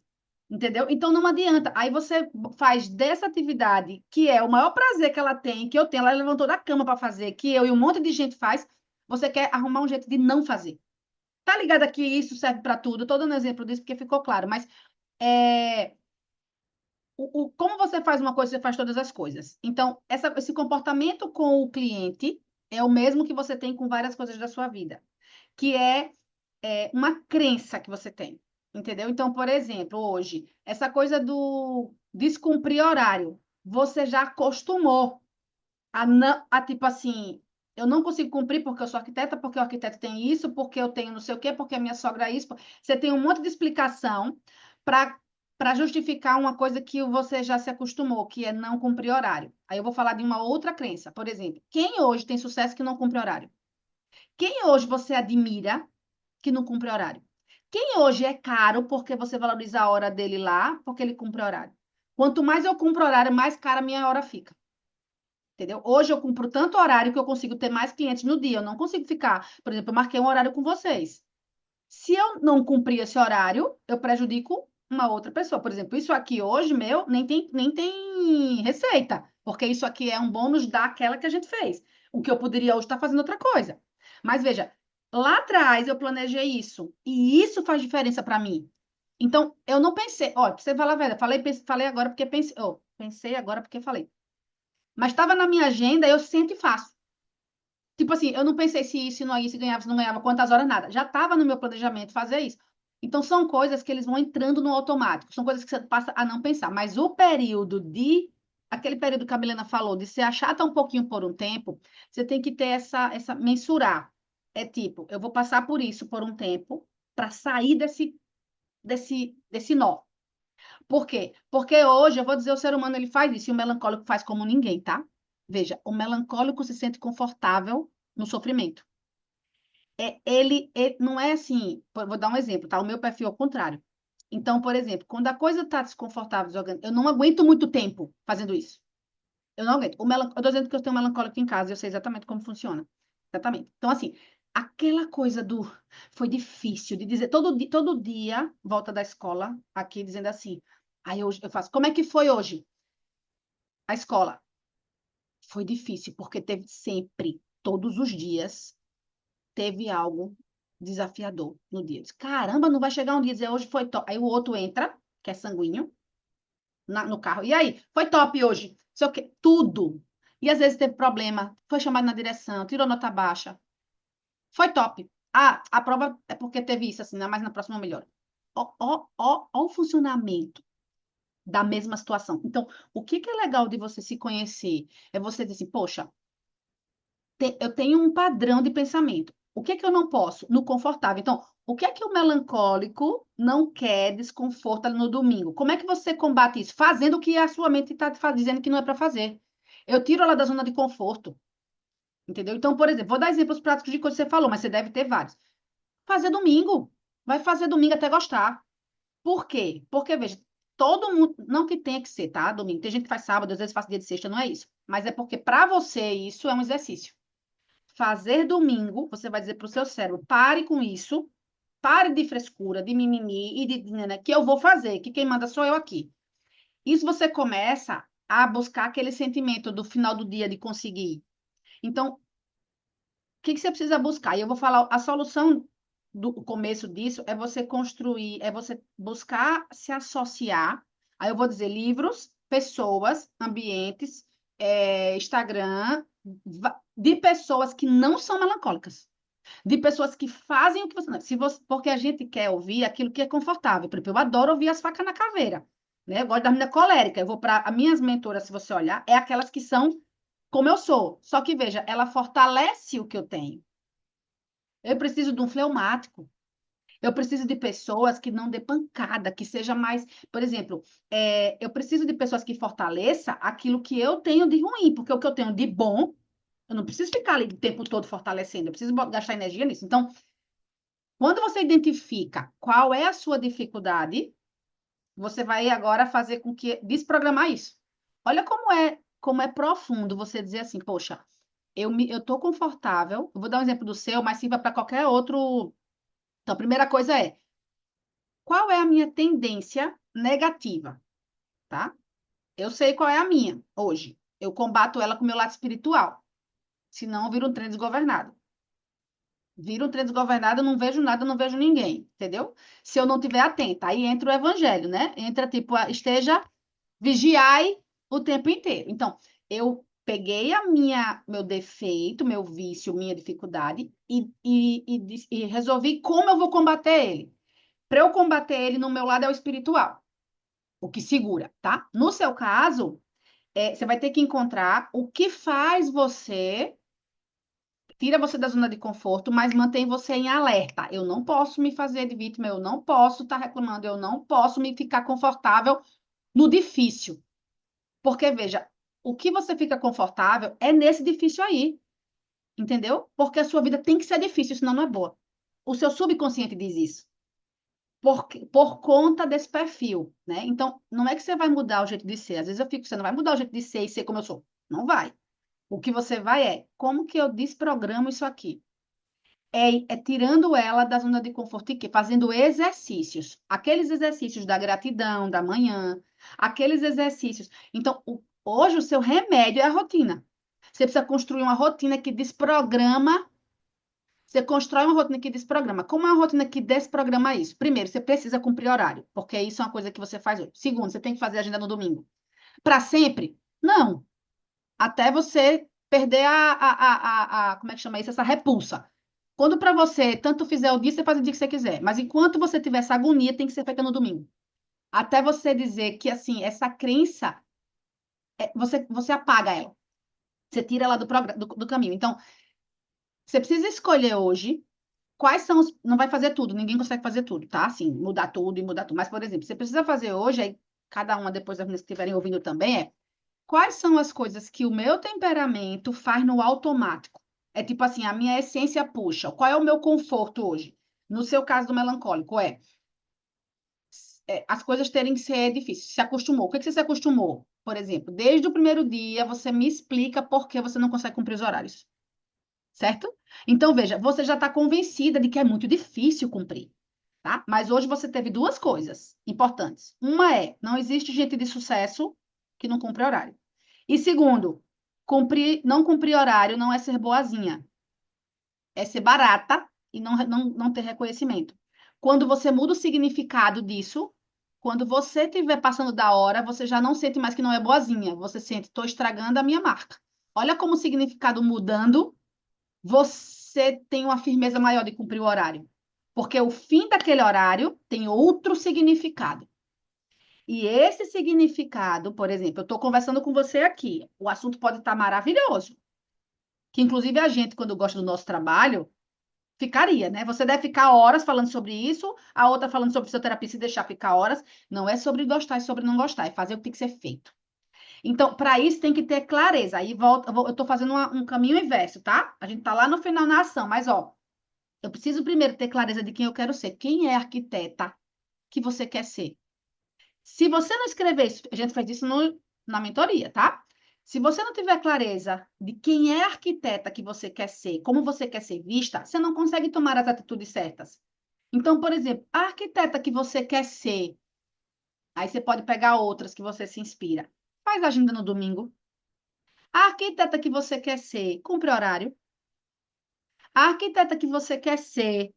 Entendeu? Então não adianta. Aí você faz dessa atividade, que é o maior prazer que ela tem, que eu tenho, ela levantou da cama para fazer, que eu e um monte de gente faz, você quer arrumar um jeito de não fazer. Tá ligado que isso serve para tudo? Estou dando exemplo disso porque ficou claro, mas é, como você faz uma coisa, você faz todas as coisas. Então, esse comportamento com o cliente é o mesmo que você tem com várias coisas da sua vida, que é uma crença que você tem, entendeu? Então, por exemplo, hoje, essa coisa do descumprir horário, você já acostumou tipo assim, eu não consigo cumprir porque eu sou arquiteta, porque o arquiteto tem isso, porque eu tenho não sei o quê, porque a minha sogra é isso. Você tem um monte de explicação para justificar uma coisa que você já se acostumou, que é não cumprir horário. Aí eu vou falar de uma outra crença, por exemplo, quem hoje tem sucesso que não cumpre horário? Quem hoje você admira que não cumpre horário? Quem hoje é caro porque você valoriza a hora dele lá, porque ele cumpre horário? Quanto mais eu cumpro horário, mais cara a minha hora fica. Entendeu? Hoje eu cumpro tanto horário que eu consigo ter mais clientes no dia. Eu não consigo ficar, por exemplo, eu marquei um horário com vocês. Se eu não cumprir esse horário, eu prejudico uma outra pessoa. Por exemplo, isso aqui hoje, meu, nem tem receita, porque isso aqui é um bônus daquela que a gente fez. O que eu poderia hoje estar fazendo outra coisa. Mas veja, lá atrás eu planejei isso, e isso faz diferença para mim. Então, eu não pensei, olha, pra você falar a verdade, falei agora porque pensei, pensei agora porque falei. Mas estava na minha agenda, eu sempre faço. Tipo assim, eu não pensei se isso, se não ia, se ganhava, se não ganhava, quantas horas, nada. Já estava no meu planejamento fazer isso. Então, são coisas que eles vão entrando no automático, são coisas que você passa a não pensar. Mas o período aquele período que a Milena falou, de se achata um pouquinho por um tempo, você tem que ter mensurar. É tipo, eu vou passar por isso por um tempo para sair desse nó. Por quê? Porque hoje, eu vou dizer, o ser humano ele faz isso, e o melancólico faz como ninguém, tá? Veja, o melancólico se sente confortável no sofrimento. Ele não é assim, vou dar um exemplo, tá? O meu perfil é o contrário. Então, por exemplo, quando a coisa está desconfortável, eu não aguento muito tempo fazendo isso. Eu não aguento. Eu tô dizendo que eu tenho um melancólico em casa, eu sei exatamente como funciona. Exatamente. Então, assim, aquela coisa do... Foi difícil de dizer... Todo dia, volta da escola, aqui, dizendo assim... Aí eu faço... Como é que foi hoje? A escola. Foi difícil, porque teve sempre, todos os dias, teve algo desafiador no dia. Eu disse, caramba, não vai chegar um dia e dizer hoje foi top. Aí o outro entra, que é sanguíneo, no carro. E aí, foi top hoje. Sei o quê, tudo. E às vezes teve problema, foi chamado na direção, tirou nota baixa. Foi top. Ah, a prova é porque teve isso, assim, né? Mas na próxima melhora. Ó o funcionamento da mesma situação. Então, o que que é legal de você se conhecer? É você dizer assim, poxa, eu tenho um padrão de pensamento. O que é que eu não posso? No confortável. Então, o que é que o melancólico não quer desconforto ali no domingo? Como é que você combate isso? Fazendo o que a sua mente está dizendo que não é para fazer. Eu tiro ela da zona de conforto, entendeu? Então, por exemplo, vou dar exemplos práticos de coisas que você falou, mas você deve ter vários. Fazer domingo. Vai fazer domingo até gostar. Por quê? Porque, veja, todo mundo, não que tenha que ser, tá? Domingo. Tem gente que faz sábado, às vezes faz dia de sexta, não é isso. Mas é porque para você isso é um exercício. Fazer domingo, você vai dizer para o seu cérebro, pare com isso, pare de frescura, de mimimi e né, que eu vou fazer, que quem manda sou eu aqui. Isso você começa a buscar aquele sentimento do final do dia de conseguir. Então, o que que você precisa buscar? E eu vou falar, a solução do começo disso é você construir, é você buscar se associar. Aí eu vou dizer livros, pessoas, ambientes, Instagram, de pessoas que não são melancólicas. De pessoas que fazem o que você não. Se você, porque a gente quer ouvir aquilo que é confortável. Por exemplo, eu adoro ouvir as facas na caveira, né? Eu gosto da menina colérica. Eu vou para as minhas mentoras, se você olhar, é aquelas que são como eu sou. Só que veja, ela fortalece o que eu tenho. Eu preciso de um fleumático. Eu preciso de pessoas que não dê pancada, que seja mais, por exemplo, eu preciso de pessoas que fortaleça aquilo que eu tenho de ruim, porque o que eu tenho de bom, eu não preciso ficar ali o tempo todo fortalecendo, eu preciso gastar energia nisso. Então, quando você identifica qual é a sua dificuldade, você vai agora fazer com que desprogramar isso. Olha como é profundo você dizer assim, poxa, eu tô confortável. Eu vou dar um exemplo do seu, mas sirva para qualquer outro. Então, a primeira coisa é, qual é a minha tendência negativa, tá? Eu sei qual é a minha hoje. Eu combato ela com o meu lado espiritual. Senão, eu viro um trem desgovernado. Viro um trem desgovernado, eu não vejo nada, eu não vejo ninguém, entendeu? Se eu não estiver atenta. Aí entra o evangelho, né? Entra tipo, esteja, vigiai o tempo inteiro. Então, eu peguei meu defeito, meu vício, minha dificuldade e resolvi como eu vou combater ele. Para eu combater ele, no meu lado é o espiritual, o que segura, tá? No seu caso, você vai ter que encontrar o que faz você, tira você da zona de conforto, mas mantém você em alerta. Eu não posso me fazer de vítima, eu não posso estar reclamando, eu não posso me ficar confortável no difícil. Porque, veja, o que você fica confortável é nesse difícil aí, entendeu? Porque a sua vida tem que ser difícil, senão não é boa. O seu subconsciente diz isso. Por conta desse perfil, né? Então, não é que você vai mudar o jeito de ser. Às vezes eu fico, você não vai mudar o jeito de ser e ser como eu sou. Não vai. O que você vai como que eu desprogramo isso aqui? É tirando ela da zona de conforto e quê? Fazendo exercícios. Aqueles exercícios da gratidão, da manhã, aqueles exercícios. Então, hoje o seu remédio é a rotina. Você precisa construir uma rotina que desprograma. Você constrói uma rotina que desprograma. Como é uma rotina que desprograma isso? Primeiro, você precisa cumprir horário, porque isso é uma coisa que você faz hoje. Segundo, você tem que fazer agenda no domingo. Para sempre? Não. Até você perder como é que chama isso? Essa repulsa. Quando para você tanto fizer o dia, você faz o dia que você quiser. Mas enquanto você tiver essa agonia, tem que ser feita no domingo. Até você dizer que, assim, essa crença, você apaga ela. Você tira ela do caminho. Então, você precisa escolher hoje quais são os. Não vai fazer tudo, ninguém consegue fazer tudo, tá? Assim, mudar tudo e mudar tudo. Mas, por exemplo, você precisa fazer hoje, aí cada uma depois das meninas que estiverem ouvindo também, quais são as coisas que o meu temperamento faz no automático? É tipo assim, a minha essência puxa. Qual é o meu conforto hoje? No seu caso do melancólico, as coisas terem que ser difíceis. Se acostumou. O que que você se acostumou? Por exemplo, desde o primeiro dia, você me explica por que você não consegue cumprir os horários. Certo? Então, veja, você já está convencida de que é muito difícil cumprir, tá? Mas hoje você teve duas coisas importantes. Uma não existe gente de sucesso que não cumpre horário. E segundo, não cumprir horário não é ser boazinha, é ser barata e não ter reconhecimento. Quando você muda o significado disso, quando você estiver passando da hora, você já não sente mais que não é boazinha, você sente, estou estragando a minha marca. Olha como o significado mudando você tem uma firmeza maior de cumprir o horário. Porque o fim daquele horário tem outro significado. E esse significado, por exemplo, eu estou conversando com você aqui, o assunto pode estar maravilhoso. Que inclusive a gente, quando gosta do nosso trabalho, ficaria, né? Você deve ficar horas falando sobre isso, a outra falando sobre fisioterapia, se deixar ficar horas. Não é sobre gostar, é sobre não gostar, é fazer o que tem que ser feito. Então, para isso tem que ter clareza. Aí volta, eu estou fazendo um caminho inverso, tá? A gente está lá no final na ação, mas ó, eu preciso primeiro ter clareza de quem eu quero ser. Quem é a arquiteta que você quer ser? Se você não escrever isso, a gente faz isso na mentoria, tá? Se você não tiver clareza de quem é a arquiteta que você quer ser, como você quer ser vista, você não consegue tomar as atitudes certas. Então, por exemplo, a arquiteta que você quer ser, aí você pode pegar outras que você se inspira. Faz agenda no domingo. A arquiteta que você quer ser, cumpre horário. A arquiteta que você quer ser,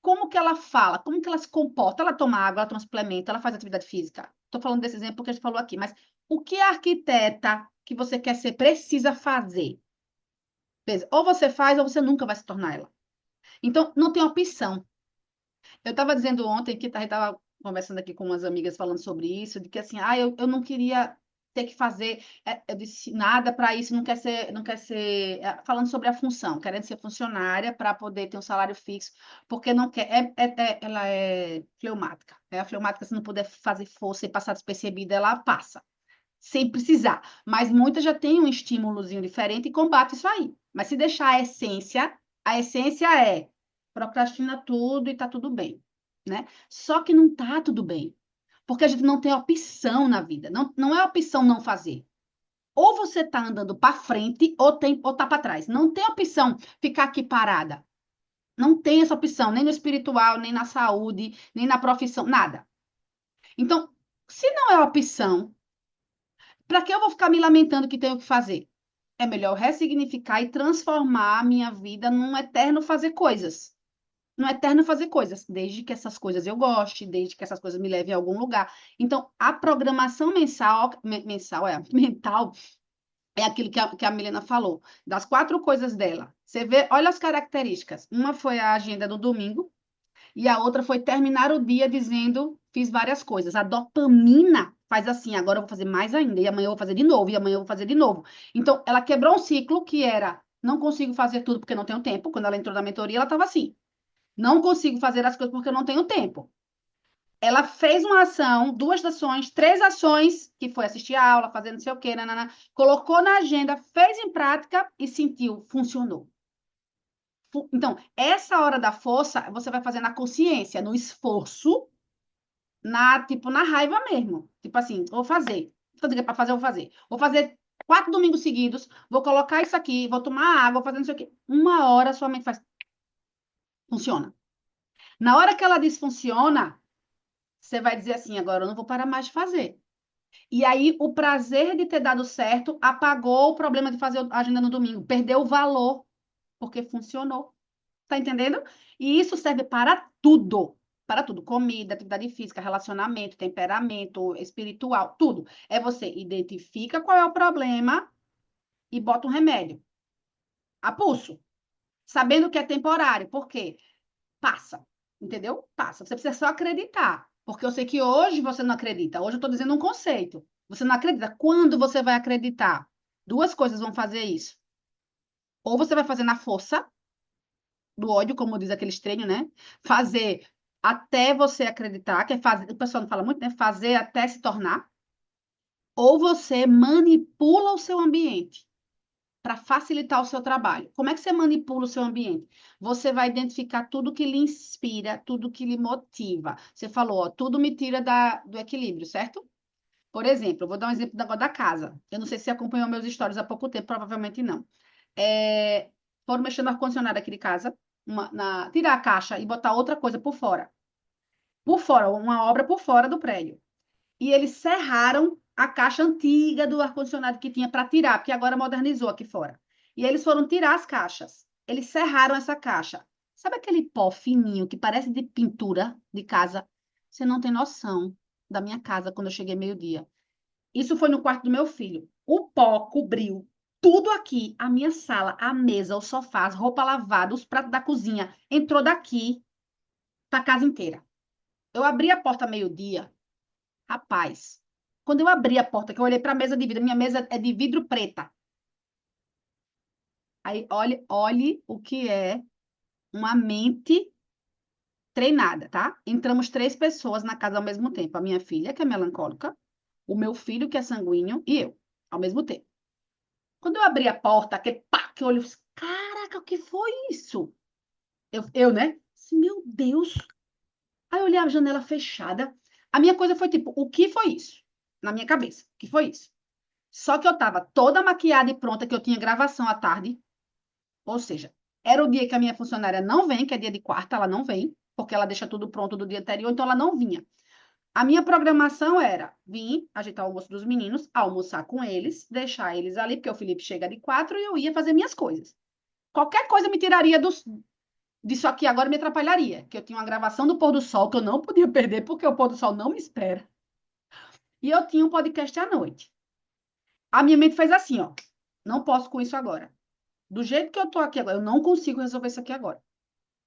como que ela fala, como que ela se comporta? Ela toma água, ela toma suplemento, ela faz atividade física. Estou falando desse exemplo porque a gente falou aqui, mas o que a arquiteta que você quer ser precisa fazer? Ou você faz ou você nunca vai se tornar ela. Então, não tem opção. Eu estava dizendo ontem que a gente estava conversando aqui com umas amigas falando sobre isso, de que assim, eu não queria ter que fazer, eu disse, nada para isso, não quer ser, falando sobre a função, querendo ser funcionária para poder ter um salário fixo, porque não quer, ela é fleumática, a fleumática, se não puder fazer força e passar despercebida, ela passa, sem precisar, mas muitas já têm um estímulozinho diferente e combate isso aí, mas se deixar a essência é procrastina tudo e tá tudo bem, né? Só que não tá tudo bem, porque a gente não tem opção na vida, não é opção não fazer. Ou você tá andando para frente ou tá para trás. Não tem opção ficar aqui parada. Não tem essa opção, nem no espiritual, nem na saúde, nem na profissão, nada. Então, se não é opção, para que eu vou ficar me lamentando que tenho que fazer? É melhor ressignificar e transformar a minha vida num eterno fazer coisas. No eterno fazer coisas, desde que essas coisas eu goste, desde que essas coisas me levem a algum lugar. Então, a programação mental, é aquilo que a Milena falou, das 4 coisas dela. Você vê, olha as características. Uma foi a agenda do domingo, e a outra foi terminar o dia dizendo, fiz várias coisas. A dopamina faz assim, agora eu vou fazer mais ainda, e amanhã eu vou fazer de novo, e amanhã eu vou fazer de novo. Então, ela quebrou um ciclo que era, não consigo fazer tudo porque não tenho tempo. Quando ela entrou na mentoria, ela estava assim. Não consigo fazer as coisas porque eu não tenho tempo. Ela fez uma ação, 2 ações, 3 ações, que foi assistir a aula, fazer não sei o quê, nanana, colocou na agenda, fez em prática e sentiu, funcionou. Então, essa hora da força, você vai fazer na consciência, no esforço, tipo, na raiva mesmo. Tipo assim, vou fazer. Vou fazer para fazer, vou fazer. Vou fazer 4 domingos seguidos, vou colocar isso aqui, vou tomar água, vou fazer não sei o quê. 1 hora sua mente faz, funciona. Na hora que ela desfunciona, você vai dizer assim, agora eu não vou parar mais de fazer. E aí, o prazer de ter dado certo apagou o problema de fazer a agenda no domingo. Perdeu o valor, porque funcionou. Tá entendendo? E isso serve para tudo. Para tudo. Comida, atividade física, relacionamento, temperamento, espiritual, tudo. É você identifica qual é o problema e bota um remédio. A pulso. Sabendo que é temporário. Por quê? Passa. Entendeu? Passa. Você precisa só acreditar. Porque eu sei que hoje você não acredita. Hoje eu estou dizendo um conceito. Você não acredita. Quando você vai acreditar? 2 coisas vão fazer isso. Ou você vai fazer na força do ódio, como diz aqueles treinos, né? Fazer até você acreditar, que é fazer, o pessoal não fala muito, né? Fazer até se tornar. Ou você manipula o seu ambiente para facilitar o seu trabalho. Como é que você manipula o seu ambiente? Você vai identificar tudo que lhe inspira, tudo que lhe motiva. Você falou, ó, tudo me tira do equilíbrio, certo? Por exemplo, eu vou dar um exemplo agora da casa. Eu não sei se você acompanhou meus stories há pouco tempo, provavelmente não. Foram mexer no ar-condicionado aqui de casa, tirar a caixa e botar outra coisa por fora. Por fora, uma obra por fora do prédio. E eles serraram a caixa antiga do ar-condicionado que tinha para tirar, porque agora modernizou aqui fora. E eles foram tirar as caixas. Eles serraram essa caixa. Sabe aquele pó fininho que parece de pintura de casa? Você não tem noção da minha casa quando eu cheguei meio-dia. Isso foi no quarto do meu filho. O pó cobriu tudo aqui, a minha sala, a mesa, os sofás, roupa lavada, os pratos da cozinha. Entrou daqui para a casa inteira. Eu abri a porta meio-dia. Rapaz, quando eu abri a porta, que eu olhei para a mesa de vidro, minha mesa é de vidro preta. Aí, olhe o que é uma mente treinada, tá? Entramos 3 pessoas na casa ao mesmo tempo. A minha filha, que é melancólica, o meu filho, que é sanguíneo, e eu, ao mesmo tempo. Quando eu abri a porta, aquele pá, que eu olho, caraca, o que foi isso? Né? Meu Deus. Aí eu olhei a janela fechada. A minha coisa foi tipo, o que foi isso? Na minha cabeça, o que foi isso? Só que eu tava toda maquiada e pronta, que eu tinha gravação à tarde. Ou seja, era o dia que a minha funcionária não vem, que é dia de quarta, ela não vem, porque ela deixa tudo pronto do dia anterior, então ela não vinha. A minha programação era vir, ajeitar o almoço dos meninos, almoçar com eles, deixar eles ali, porque o Felipe chega de 4 e eu ia fazer minhas coisas. Qualquer coisa me tiraria disso aqui agora, me atrapalharia, que eu tinha uma gravação do pôr do sol que eu não podia perder, porque o pôr do sol não me espera. E eu tinha um podcast à noite. A minha mente fez assim, ó, não posso com isso agora. Do jeito que eu tô aqui agora, eu não consigo resolver isso aqui agora.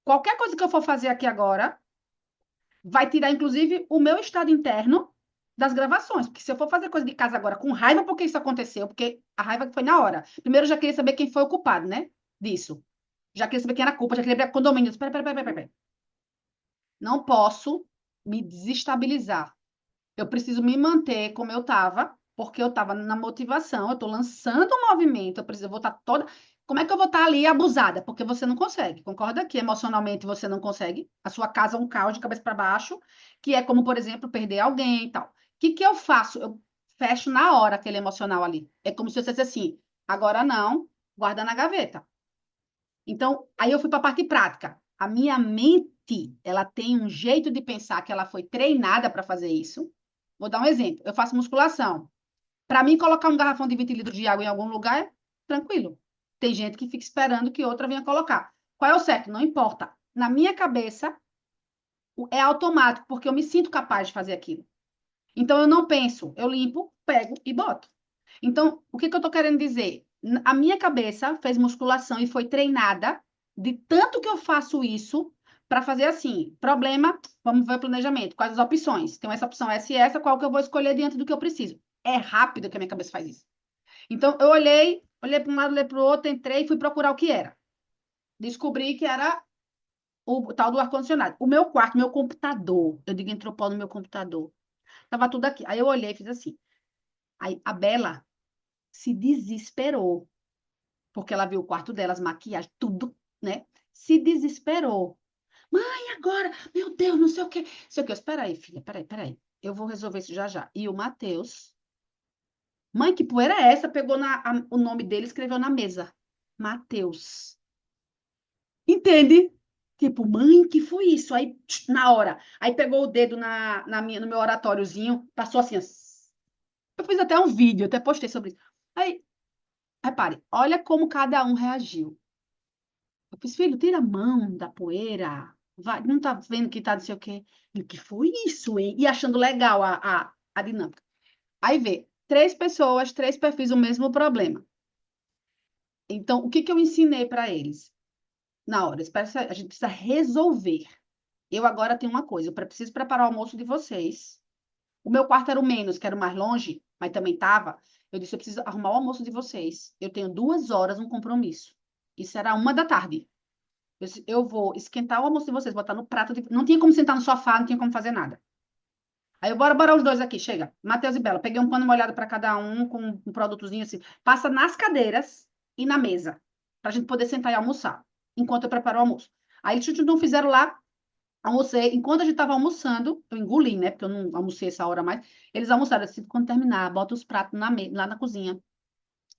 Qualquer coisa que eu for fazer aqui agora vai tirar, inclusive, o meu estado interno das gravações. Porque se eu for fazer coisa de casa agora com raiva porque isso aconteceu, porque a raiva foi na hora. Primeiro eu já queria saber quem foi o culpado, né? Disso. Já queria saber quem era a culpa, já queria abrir condomínio. Espera, pera. Não posso me desestabilizar. Eu preciso me manter como eu estava, porque eu estava na motivação, eu estou lançando um movimento, eu vou estar toda. Como é que eu vou estar ali abusada? Porque você não consegue, concorda que emocionalmente você não consegue? A sua casa é um caos de cabeça para baixo, que é como, por exemplo, perder alguém e tal. O que que eu faço? Eu fecho na hora aquele emocional ali. É como se eu dissesse assim: agora não, guarda na gaveta. Então, aí eu fui para a parte prática. A minha mente, ela tem um jeito de pensar que ela foi treinada para fazer isso. Vou dar um exemplo. Eu faço musculação. Para mim, colocar um garrafão de 20 litros de água em algum lugar é tranquilo. Tem gente que fica esperando que outra venha colocar. Qual é o certo? Não importa. Na minha cabeça, é automático, porque eu me sinto capaz de fazer aquilo. Então, eu não penso, eu limpo, pego e boto. Então, o que que eu estou querendo dizer? A minha cabeça fez musculação e foi treinada de tanto que eu faço isso para fazer assim. Problema, vamos ver o planejamento. Quais as opções? Tem essa opção, essa e essa, qual que eu vou escolher diante do que eu preciso? É rápido que a minha cabeça faz isso. Então, eu olhei para um lado, olhei para o outro, entrei e fui procurar o que era. Descobri que era o tal do ar-condicionado. O meu quarto, meu computador, eu digo entrou pó no meu computador. Tava tudo aqui. Aí eu olhei e fiz assim. Aí a Bela se desesperou, porque ela viu o quarto dela, as maquiagens, tudo, né? Se desesperou. Mãe, agora, meu Deus, não sei o quê. Não sei o quê. Espera aí, filha, peraí. Eu vou resolver isso já já. E o Matheus, mãe, que poeira é essa? Pegou o nome dele e escreveu na mesa. Matheus. Entende? Tipo, mãe, que foi isso? Aí, na hora. Aí pegou o dedo no meu oratóriozinho, passou assim, ó. Eu fiz até um vídeo, até postei sobre isso. Aí, repare, olha como cada um reagiu. Eu fiz, filho, tira a mão da poeira. Vai, não tá vendo que tá não sei o quê. E o que foi isso, hein? E achando legal a dinâmica. Aí vê, três pessoas, três perfis, o mesmo problema. Então, o que que eu ensinei para eles? Na hora, a gente precisa resolver. Eu agora tenho uma coisa, preciso preparar o almoço de vocês. O meu quarto era o menos, que era o mais longe, mas também tava. Eu disse, eu preciso arrumar o almoço de vocês. Eu tenho 2 horas um compromisso. Isso era 1 da tarde. Eu vou esquentar o almoço de vocês, botar no prato. Não tinha como sentar no sofá, não tinha como fazer nada. Aí eu, bora os dois aqui, chega. Matheus e Bela, peguei um pano molhado para cada um, com um produtozinho assim. Passa nas cadeiras e na mesa, pra gente poder sentar e almoçar, enquanto eu preparo o almoço. Aí eles não fizeram lá, almocei. Enquanto a gente tava almoçando, eu engoli, né, porque eu não almocei essa hora mais. Eles almoçaram assim, quando terminar, bota os pratos lá na cozinha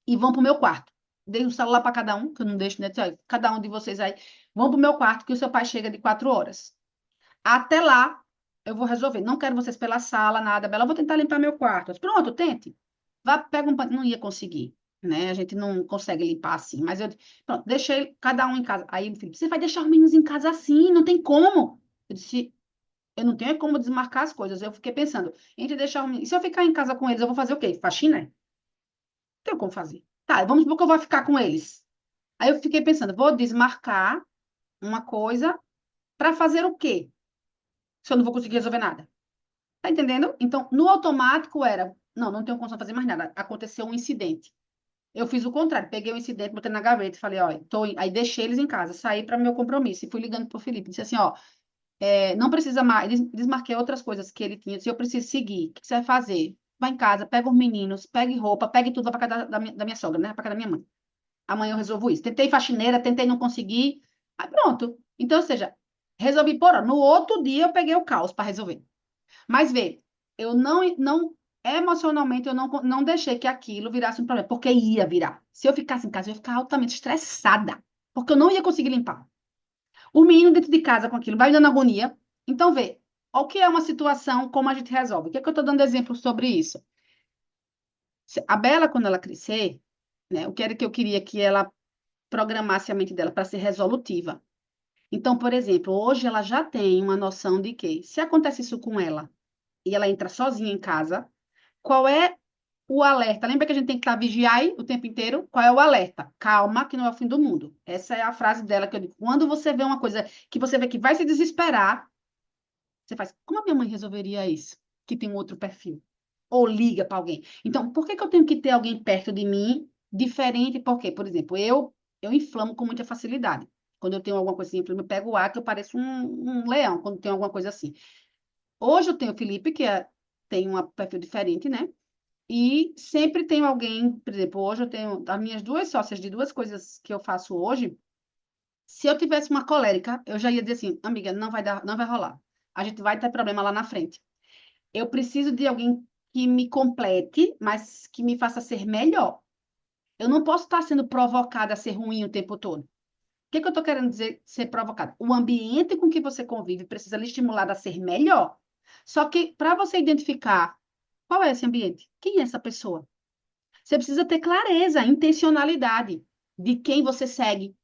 e vão pro meu quarto. Dei o celular para cada um, que eu não deixo, né? Cada um de vocês aí, vão pro meu quarto, que o seu pai chega de 4 horas. Até lá, eu vou resolver. Não quero vocês pela sala, nada. Bela, eu vou tentar limpar meu quarto. Pronto, tente. Vá, pega um pano. Não ia conseguir, né? A gente não consegue limpar assim. Mas eu, pronto, deixei cada um em casa. Aí, meu filho, você vai deixar os meninos em casa assim? Não tem como. Eu disse, eu não tenho como desmarcar as coisas. Eu fiquei pensando, entre deixar os meninos. E se eu ficar em casa com eles, eu vou fazer o quê? Faxina? Não tenho como fazer. Tá, vamos supor que eu vou ficar com eles. Aí eu fiquei pensando, vou desmarcar uma coisa para fazer o quê? Se eu não vou conseguir resolver nada. Tá entendendo? Então, no automático era, não tenho condição de fazer mais nada. Aconteceu um incidente. Eu fiz o contrário, peguei o incidente, botei na gaveta e falei, ó, aí deixei eles em casa, saí para meu compromisso e fui ligando pro Felipe, disse assim, ó, não precisa mais, desmarquei outras coisas que ele tinha, se eu preciso seguir, o que você vai fazer? Vai em casa, pega os meninos, pegue roupa, pegue tudo, vai para casa da minha sogra, né? Para casa da minha mãe. Amanhã eu resolvo isso. Tentei faxineira, tentei não conseguir, aí pronto. Então, ou seja, resolvi por hora. No outro dia eu peguei o caos para resolver. Mas vê, eu não emocionalmente eu não deixei que aquilo virasse um problema, porque ia virar. Se eu ficasse em casa, eu ia ficar altamente estressada, porque eu não ia conseguir limpar. O menino dentro de casa com aquilo vai me dando agonia. Então, vê, o que é uma situação, como a gente resolve? O que é que eu estou dando exemplo sobre isso? A Bela, quando ela crescer, né, o que era que eu queria que ela programasse a mente dela para ser resolutiva. Então, por exemplo, hoje ela já tem uma noção de que, se acontece isso com ela, e ela entra sozinha em casa, qual é O alerta, lembra que a gente tem que estar vigiar o tempo inteiro? Qual é o alerta? Calma, que não é o fim do mundo. Essa é a frase dela que eu digo. Quando você vê uma coisa que você vê que vai se desesperar, você faz, como a minha mãe resolveria isso? Que tem um outro perfil. Ou liga para alguém. Então, por que que eu tenho que ter alguém perto de mim diferente? Porque, por exemplo, eu inflamo com muita facilidade. Quando eu tenho alguma coisa assim, eu pego o ar que eu pareço um leão, quando tem alguma coisa assim. Hoje eu tenho o Felipe, tem um perfil diferente, né? E sempre tenho alguém, por exemplo, hoje eu tenho as minhas duas sócias de duas coisas que eu faço hoje. Se eu tivesse uma colérica, eu já ia dizer assim, amiga, não vai dar, não vai rolar. A gente vai ter problema lá na frente. Eu preciso de alguém que me complete, mas que me faça ser melhor. Eu não posso estar sendo provocada a ser ruim o tempo todo. O que que eu estou querendo dizer ser provocada? O ambiente com que você convive precisa lhe estimular a ser melhor. Só que para você identificar qual é esse ambiente, quem é essa pessoa, você precisa ter clareza, intencionalidade de quem você segue,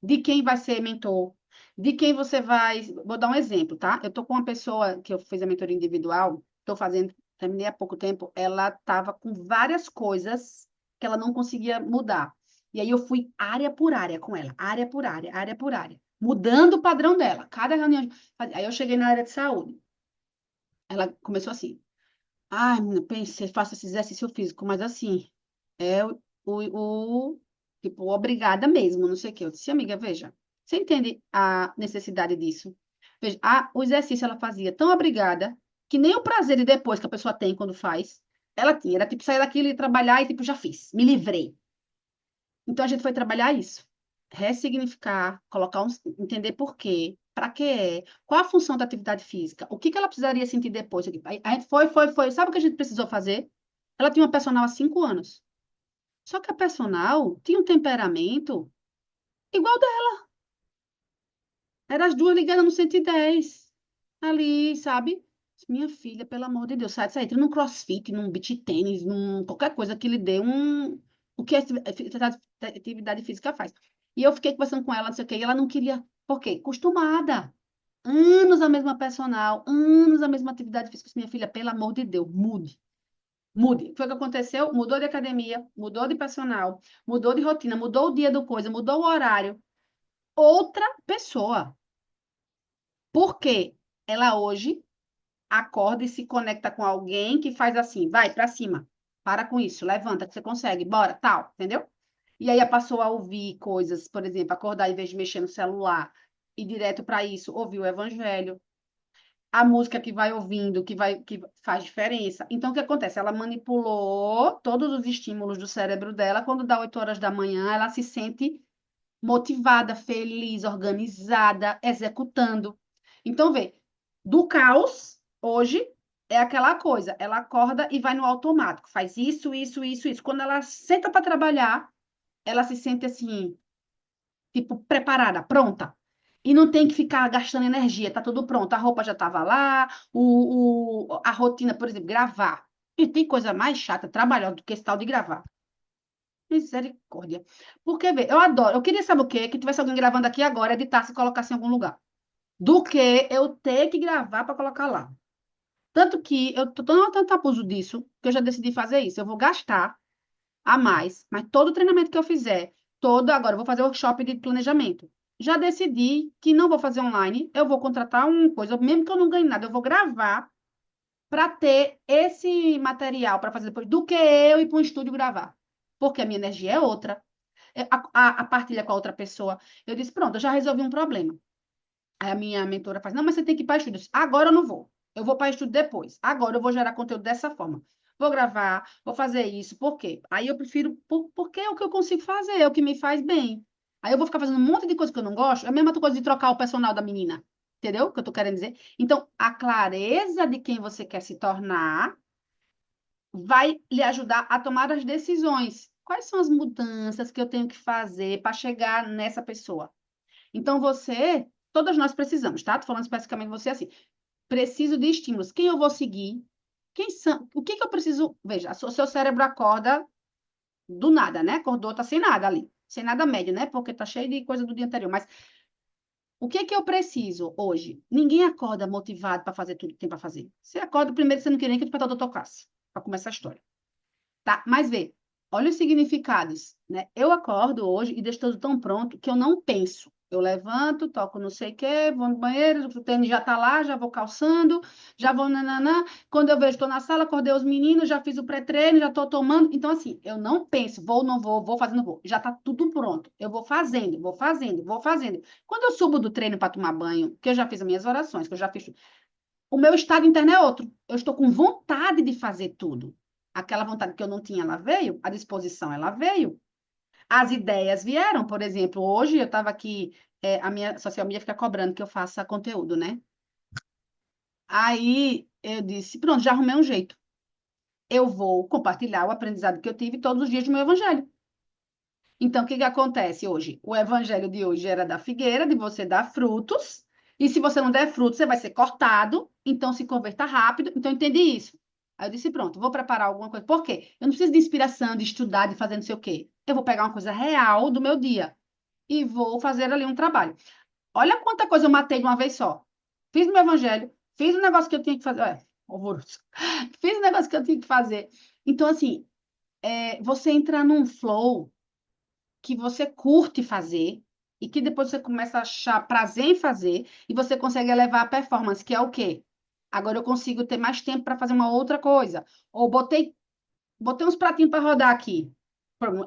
de quem vai ser mentor, de quem você vai. Vou dar um exemplo, tá? Eu tô com uma pessoa que eu fiz a mentoria individual, estou fazendo, terminei há pouco tempo, ela estava com várias coisas que ela não conseguia mudar. E aí eu fui área por área com ela, área por área, área por área, mudando o padrão dela. Cada reunião. Aí eu cheguei na área de saúde. Ela começou assim. Ai, menina, pensei, faço esse exercício físico, mas assim, é tipo, obrigada mesmo, não sei o quê. Eu disse, amiga, veja, você entende a necessidade disso? Veja, o exercício ela fazia tão obrigada que nem o prazer de depois que a pessoa tem quando faz, ela tinha. Era tipo sair daquilo e trabalhar e tipo, já fiz, me livrei. Então a gente foi trabalhar isso. Ressignificar, entender por quê, para que é, qual a função da atividade física, o que que ela precisaria sentir depois. Aí a gente foi. Sabe o que a gente precisou fazer? Ela tinha uma personal há 5 anos. Só que a personal tinha um temperamento igual dela. Era as duas ligadas no 110. Ali, sabe? Minha filha, pelo amor de Deus, sai, entra num crossfit, num beach tênis, num qualquer coisa que lhe dê um. O que a atividade física faz. E eu fiquei conversando com ela, não sei o quê, e ela não queria. Por quê? Acostumada. Anos a mesma personal, anos a mesma atividade física. Minha filha, pelo amor de Deus, mude. Mude. Foi o que aconteceu? Mudou de academia, mudou de personal, mudou de rotina, mudou o dia do coisa, mudou o horário. Outra pessoa. Por quê? Ela hoje acorda e se conecta com alguém que faz assim, vai para cima, para com isso, levanta que você consegue, bora, tal, entendeu? E aí ela passou a ouvir coisas, por exemplo, acordar em vez de mexer no celular, e direto para isso, ouvir o evangelho, a música que vai ouvindo, que faz diferença. Então, o que acontece? Ela manipulou todos os estímulos do cérebro dela, quando dá 8 horas da manhã, ela se sente motivada, feliz, organizada, executando. Então, vê, do caos, hoje, é aquela coisa, ela acorda e vai no automático, faz isso, isso, isso, isso. Quando ela senta para trabalhar, ela se sente assim, tipo, preparada, pronta. E não tem que ficar gastando energia, tá tudo pronto. A roupa já estava lá, a rotina, por exemplo, gravar. E tem coisa mais chata, trabalhar do que esse tal de gravar. Misericórdia. Porque, vê, eu adoro. Eu queria saber o quê? Que tivesse alguém gravando aqui agora, editasse e colocasse em algum lugar. Do que eu ter que gravar para colocar lá. Tanto que eu tô tão tanto abuso disso, que eu já decidi fazer isso. Eu vou gastar a mais, mas todo treinamento que eu fizer, agora eu vou fazer workshop de planejamento. Já decidi que não vou fazer online, eu vou contratar uma coisa, mesmo que eu não ganhe nada, eu vou gravar para ter esse material para fazer depois, do que eu ir para um estúdio gravar. Porque a minha energia é outra. A partilha com a outra pessoa. Eu disse, pronto, eu já resolvi um problema. Aí a minha mentora faz, não, mas você tem que ir para estúdio. Eu disse, agora eu não vou. Eu vou para estúdio depois. Agora eu vou gerar conteúdo dessa forma. Vou gravar, vou fazer isso. Por quê? Aí eu prefiro, porque é o que eu consigo fazer, é o que me faz bem. Aí eu vou ficar fazendo um monte de coisa que eu não gosto. É a mesma coisa de trocar o personal da menina. Entendeu o que eu tô querendo dizer? Então, a clareza de quem você quer se tornar vai lhe ajudar a tomar as decisões. Quais são as mudanças que eu tenho que fazer para chegar nessa pessoa? Então, todas nós precisamos, tá? Tô falando especificamente você assim. Preciso de estímulos. Quem eu vou seguir? Quem são? O que que eu preciso? Veja, o seu cérebro acorda do nada, né? Acordou, tá sem nada ali. Sem nada médio, né? Porque tá cheio de coisa do dia anterior. Mas o que que eu preciso hoje? Ninguém acorda motivado para fazer tudo que tem para fazer. Você acorda primeiro, você não quer nem que o despertador tocasse, para começar a história. tá? Mas vê, olha os significados, né? Eu acordo hoje e deixo tudo tão pronto que eu não penso. Eu levanto, toco não sei o quê, vou no banheiro, o tênis já tá lá, já vou calçando, já vou nananã. Quando eu vejo, estou na sala, acordei os meninos, já fiz o pré-treino, já estou tomando. Então, assim, eu não penso, vou, não vou, vou fazendo, vou. Já tá tudo pronto. Eu vou fazendo, vou fazendo, vou fazendo. Quando eu subo do treino para tomar banho, que eu já fiz as minhas orações, que eu já fiz, o meu estado interno é outro. Eu estou com vontade de fazer tudo. Aquela vontade que eu não tinha, ela veio. A disposição, ela veio. As ideias vieram. Por exemplo, hoje eu estava aqui, a minha social media fica cobrando que eu faça conteúdo, né? Aí eu disse, pronto, já arrumei um jeito. Eu vou compartilhar o aprendizado que eu tive todos os dias do meu evangelho. Então, o que que acontece hoje? O evangelho de hoje era da figueira, de você dar frutos, e se você não der frutos, você vai ser cortado, então se converta rápido. Então, eu entendi isso. Aí eu disse, pronto, vou preparar alguma coisa. Por quê? Eu não preciso de inspiração, de estudar, de fazer não sei o quê. Eu vou pegar uma coisa real do meu dia e vou fazer ali um trabalho. Olha quanta coisa eu matei de uma vez só. Fiz meu evangelho, fiz o negócio que eu tinha que fazer. Horroroso. Fiz o negócio que eu tinha que fazer. Então, assim, você entra num flow que você curte fazer e que depois você começa a achar prazer em fazer e você consegue elevar a performance, que é o quê? Agora eu consigo ter mais tempo para fazer uma outra coisa. Ou botei uns pratinhos para rodar aqui.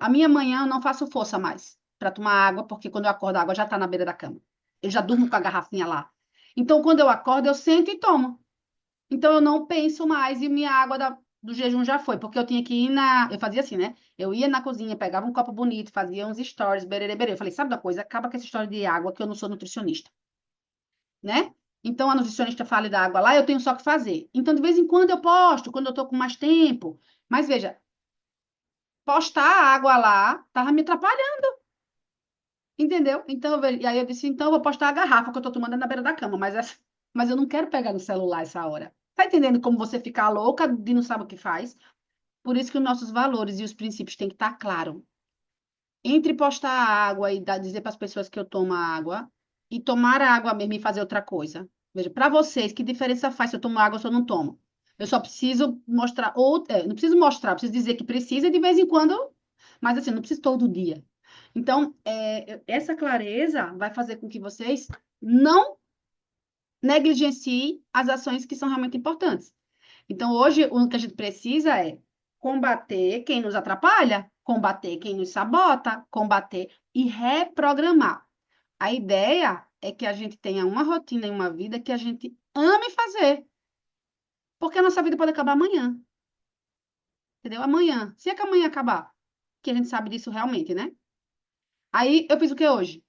A minha manhã eu não faço força mais para tomar água, porque quando eu acordo a água já está na beira da cama. Eu já durmo com a garrafinha lá. Então, quando eu acordo, eu sento e tomo. Então eu não penso mais e minha água do jejum já foi, porque eu tinha que ir na. Eu fazia assim, né? Eu ia na cozinha, pegava um copo bonito, fazia uns stories, bererê, bererê. Eu falei, sabe da coisa? Acaba com essa história de água, que eu não sou nutricionista, né? Então a nutricionista fala da água lá, eu tenho só que fazer. Então, de vez em quando eu posto, quando eu tô com mais tempo. Mas veja, postar a água lá tava me atrapalhando, entendeu? Então, e aí eu disse, então eu vou postar a garrafa que eu tô tomando na beira da cama, mas eu não quero pegar no celular essa hora. Tá entendendo como você fica louca de não sabe o que faz? Por isso que os nossos valores e os princípios têm que estar claros. Entre postar água e dizer para as pessoas que eu tomo água e tomar a água mesmo e fazer outra coisa. Veja, para vocês, que diferença faz se eu tomo água ou se eu não tomo? Eu só preciso mostrar, não preciso mostrar, preciso dizer que precisa de vez em quando, mas assim, não preciso todo dia. Então, essa clareza vai fazer com que vocês não negligenciem as ações que são realmente importantes. Então, hoje, o que a gente precisa é combater quem nos atrapalha, combater quem nos sabota, combater e reprogramar. A ideia é que a gente tenha uma rotina e uma vida que a gente ame fazer, porque a nossa vida pode acabar amanhã, entendeu? Amanhã. Se é que amanhã acabar, que a gente sabe disso realmente, né? Aí eu fiz o que hoje?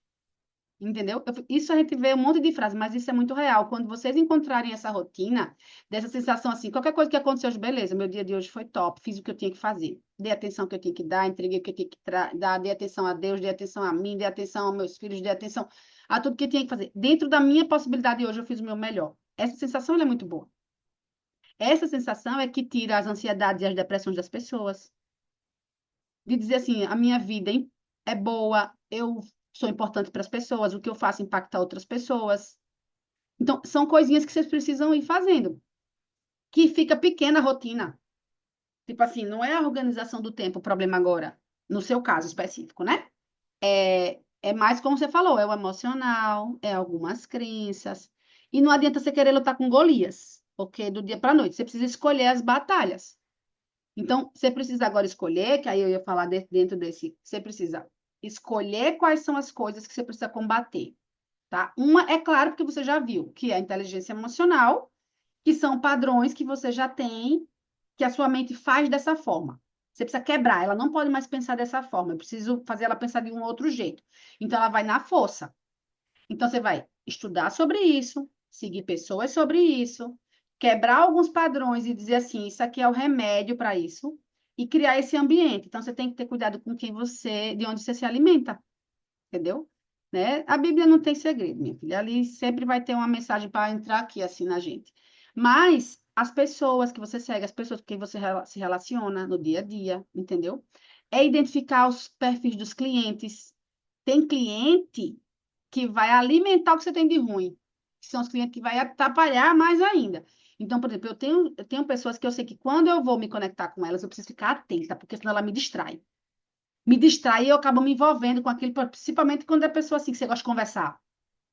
Entendeu? Isso a gente vê um monte de frases, mas isso é muito real. Quando vocês encontrarem essa rotina, dessa sensação assim, qualquer coisa que aconteceu hoje, beleza, meu dia de hoje foi top, fiz o que eu tinha que fazer, dei a atenção que eu tinha que dar, entreguei o que eu tinha que dar, dei atenção a Deus, dei atenção a mim, dei atenção aos meus filhos, dei atenção a tudo que eu tinha que fazer. Dentro da minha possibilidade hoje, eu fiz o meu melhor. Essa sensação ela é muito boa. Essa sensação é que tira as ansiedades e as depressões das pessoas. De dizer assim, a minha vida é boa, eu sou importante para as pessoas, o que eu faço impacta outras pessoas. Então, são coisinhas que vocês precisam ir fazendo, que fica pequena a rotina. Tipo assim, não é a organização do tempo o problema agora, no seu caso específico, né? É mais como você falou, é o emocional, é algumas crenças. E não adianta você querer lutar com Golias, porque do dia para a noite você precisa escolher as batalhas. Então, você precisa agora escolher, que aí eu ia falar dentro desse, você precisa escolher quais são as coisas que você precisa combater, tá? Uma é claro porque você já viu, que é a inteligência emocional, que são padrões que você já tem, que a sua mente faz dessa forma. Você precisa quebrar, ela não pode mais pensar dessa forma, eu preciso fazer ela pensar de um outro jeito. Então, ela vai na força. Então, você vai estudar sobre isso, seguir pessoas sobre isso, quebrar alguns padrões e dizer assim, isso aqui é o remédio para isso, e criar esse ambiente. Então, você tem que ter cuidado com quem você, de onde você se alimenta, entendeu? Né? A Bíblia não tem segredo, minha filha. Ali sempre vai ter uma mensagem para entrar aqui assim na gente. Mas as pessoas que você segue, as pessoas com quem você se relaciona no dia a dia, entendeu? É identificar os perfis dos clientes. Tem cliente que vai alimentar o que você tem de ruim, que são os clientes que vai atrapalhar mais ainda. Então, por exemplo, eu tenho pessoas que eu sei que quando eu vou me conectar com elas, eu preciso ficar atenta, porque senão ela me distrai. Me distrai e eu acabo me envolvendo com aquilo, principalmente quando é pessoa assim que você gosta de conversar,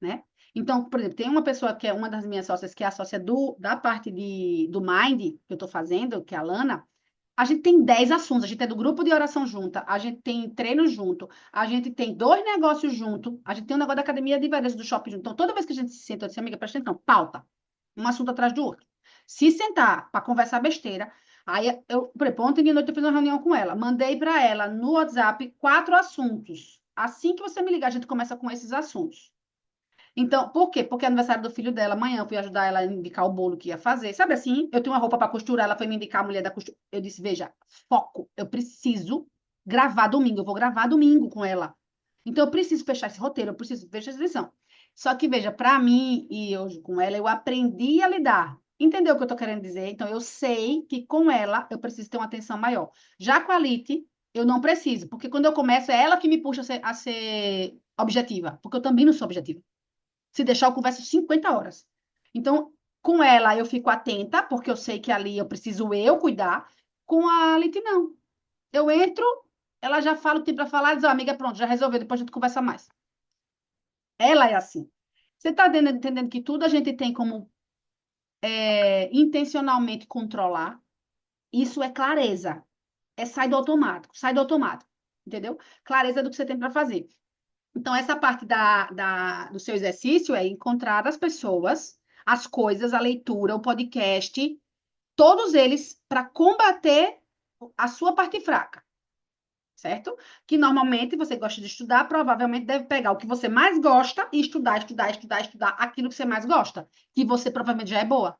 né? Então, por exemplo, tem uma pessoa que é uma das minhas sócias, que é a sócia da parte do Mind, que eu estou fazendo, que é a Lana. A gente tem 10 assuntos, a gente é do grupo de oração junta, a gente tem treino junto, a gente tem 2 negócios junto, a gente tem um negócio da academia de várias do shopping junto. Então, toda vez que a gente se senta, eu disse, amiga, presta atenção, pauta, um assunto atrás do outro. Se sentar para conversar besteira, aí eu, por exemplo, ontem de noite eu fiz uma reunião com ela, mandei para ela no WhatsApp 4 assuntos. Assim que você me ligar, a gente começa com esses assuntos. Então, por quê? Porque é aniversário do filho dela. Amanhã eu fui ajudar ela a indicar o bolo que ia fazer. Sabe assim? Eu tenho uma roupa para costurar, ela foi me indicar a mulher da costura. Eu disse: veja, foco. Eu preciso gravar domingo. Eu vou gravar domingo com ela. Então, eu preciso fechar esse roteiro, eu preciso fechar essa lição. Só que, veja, para mim e hoje com ela, eu aprendi a lidar. Entendeu o que eu estou querendo dizer? Então, eu sei que com ela eu preciso ter uma atenção maior. Já com a Lite, eu não preciso, porque quando eu começo, é ela que me puxa a ser objetiva, porque eu também não sou objetiva. Se deixar, eu converso 50 horas. Então, com ela, eu fico atenta, porque eu sei que ali eu preciso eu cuidar. Com a Lite, não. Eu entro, ela já fala o que tem para falar, diz, ó, amiga, pronto, já resolveu, depois a gente conversa mais. Ela é assim. Você está entendendo que tudo a gente tem como intencionalmente controlar? Isso é clareza. É sai do automático, sai do automático. Entendeu? Clareza do que você tem para fazer. Então, essa parte do seu exercício é encontrar as pessoas, as coisas, a leitura, o podcast, todos eles para combater a sua parte fraca, certo? Que normalmente você gosta de estudar, provavelmente deve pegar o que você mais gosta e estudar, estudar, estudar, estudar aquilo que você mais gosta, que você provavelmente já é boa.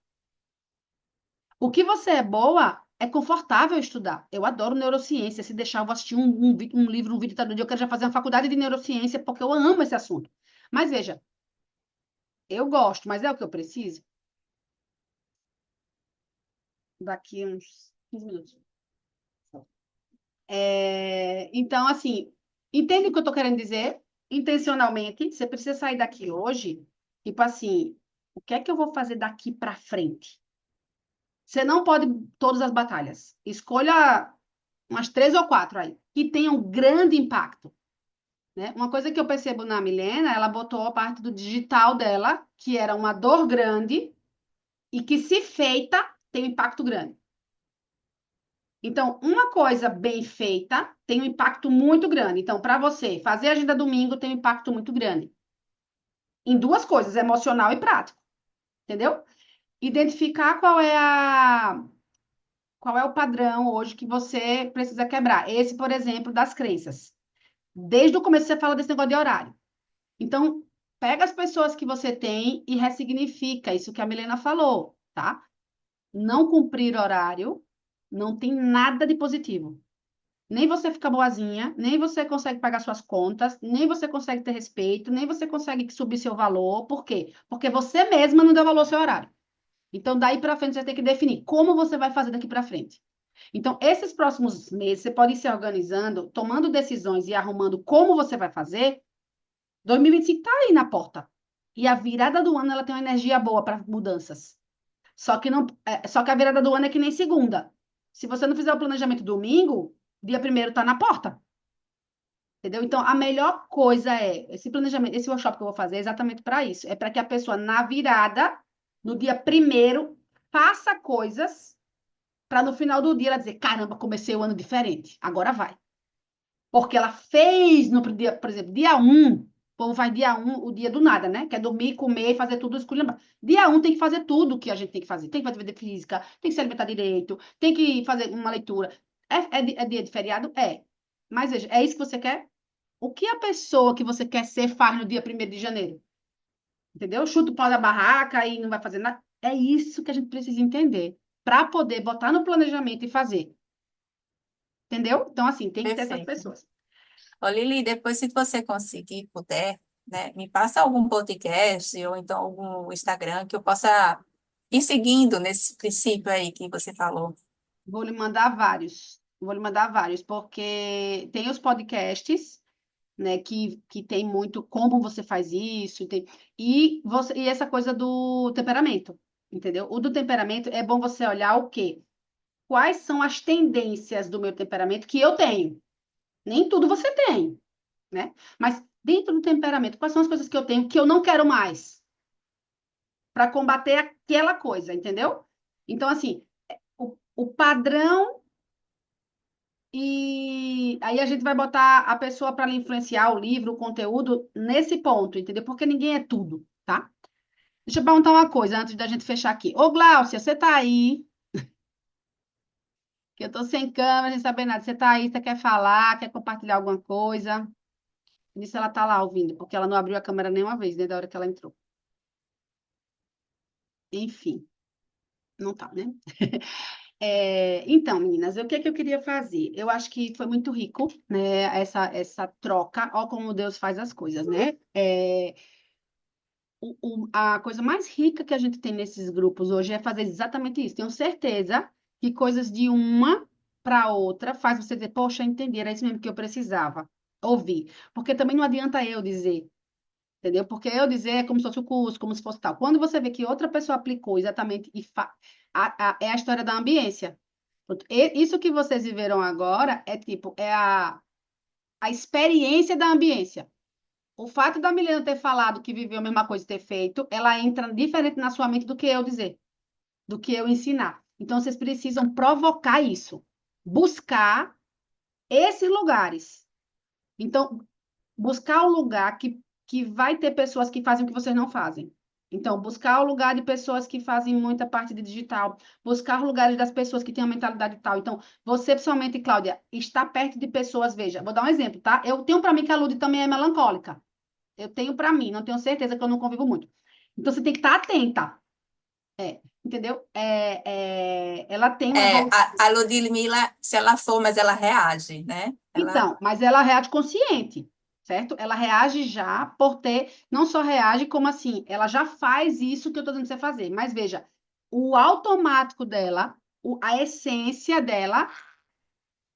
O que você é boa é confortável estudar. Eu adoro neurociência. Se deixar, eu vou assistir um livro, um vídeo todo dia. Eu quero já fazer uma faculdade de neurociência porque eu amo esse assunto. Mas veja, eu gosto, mas é o que eu preciso? Daqui uns 15 minutos. Então, assim, entende o que eu estou querendo dizer? Intencionalmente, você precisa sair daqui hoje, tipo assim, o que é que eu vou fazer daqui para frente? Você não pode todas as batalhas. Escolha umas 3 ou 4 aí, que tenham grande impacto, né? Uma coisa que eu percebo na Milena, ela botou a parte do digital dela, que era uma dor grande, e que, se feita, tem um impacto grande. Então, uma coisa bem feita tem um impacto muito grande. Então, para você, fazer agenda domingo tem um impacto muito grande. Em 2 coisas, emocional e prático. Entendeu? Identificar qual é o padrão hoje que você precisa quebrar. Esse, por exemplo, das crenças. Desde o começo você fala desse negócio de horário. Então, pega as pessoas que você tem e ressignifica isso que a Milena falou, tá? Não cumprir horário não tem nada de positivo. Nem você fica boazinha, nem você consegue pagar suas contas, nem você consegue ter respeito, nem você consegue subir seu valor. Por quê? Porque você mesma não deu valor ao seu horário. Então, daí para frente, você tem que definir como você vai fazer daqui para frente. Então, esses próximos meses, você pode ir se organizando, tomando decisões e arrumando como você vai fazer. 2025 está aí na porta. E a virada do ano ela tem uma energia boa para mudanças. Só que não, só que a virada do ano é que nem segunda. Se você não fizer o planejamento domingo, dia primeiro está na porta. Entendeu? Então, a melhor coisa é esse planejamento, esse workshop que eu vou fazer é exatamente para isso. É para que a pessoa, na virada, no dia primeiro, faça coisas para no final do dia ela dizer: caramba, comecei o ano diferente, agora vai. Porque ela fez no dia, por exemplo, dia 1, o povo faz dia 1, o dia do nada, né? Quer dormir, comer, fazer tudo, escolher. Dia 1 tem que fazer tudo que a gente tem que fazer. Tem que fazer atividade física, tem que se alimentar direito, tem que fazer uma leitura. É dia de feriado? É. Mas veja, é isso que você quer? O que a pessoa que você quer ser faz no dia 1º de janeiro? Entendeu? Chuta o pau da barraca e não vai fazer nada. É isso que a gente precisa entender para poder botar no planejamento e fazer. Entendeu? Então, assim, tem que ter essas Perfeito. pessoas. Ô, Lili, depois, se você conseguir, puder, né, me passa algum podcast ou então algum Instagram que eu possa ir seguindo nesse princípio aí que você falou. Vou lhe mandar vários. Vou lhe mandar vários, porque tem os podcasts, né, que tem muito como você faz isso, e essa coisa do temperamento. entendeu? O do temperamento é bom você olhar o quê? Quais são as tendências do meu temperamento que eu tenho? Nem tudo você tem, né? Mas dentro do temperamento, quais são as coisas que eu tenho que eu não quero mais para combater aquela coisa, entendeu? Então, assim, o padrão e aí a gente vai botar a pessoa para influenciar o livro, o conteúdo nesse ponto, entendeu? Porque ninguém é tudo, tá? Deixa eu perguntar uma coisa antes da gente fechar aqui. Ô, Gláucia, você tá aí? Que eu tô sem câmera, sem saber nada. Você tá aí, você quer falar, quer compartilhar alguma coisa? Nisso ela tá lá ouvindo, porque ela não abriu a câmera nenhuma vez, desde a hora que ela entrou. Enfim, não tá, né? Então, meninas, o que é que eu queria fazer? Eu acho que foi muito rico, né, essa troca. Ó como Deus faz as coisas, né? A coisa mais rica que a gente tem nesses grupos hoje é fazer exatamente isso. Tenho certeza que coisas de uma para outra faz você dizer, poxa, entendi, era isso mesmo que eu precisava ouvir. Porque também não adianta eu dizer, entendeu? Porque eu dizer é como se fosse o curso, como se fosse tal. Quando você vê que outra pessoa aplicou exatamente é a história da ambiência. Pronto. Isso que vocês viveram agora é tipo, a experiência da ambiência. O fato da Milena ter falado que viveu a mesma coisa e ter feito, ela entra diferente na sua mente do que eu dizer, do que eu ensinar. Então, vocês precisam provocar isso. Buscar esses lugares. Então, buscar o lugar que vai ter pessoas que fazem o que vocês não fazem. Então, buscar o lugar de pessoas que fazem muita parte de digital, buscar lugares das pessoas que têm a mentalidade tal. Então, você, pessoalmente, Cláudia, está perto de pessoas, veja, vou dar um exemplo, tá? Eu tenho para mim que a Lude também é melancólica. Eu tenho para mim, não tenho certeza que eu não convivo muito. Então, você tem que estar atenta, entendeu? Ela tem uma evolução. A Ludmilla, se ela for, mas ela reage, né? Ela Então, mas ela reage consciente, certo? Ela reage já por ter, não só reage, como assim, ela já faz isso que eu estou dizendo pra você fazer. Mas veja, o automático dela, a essência dela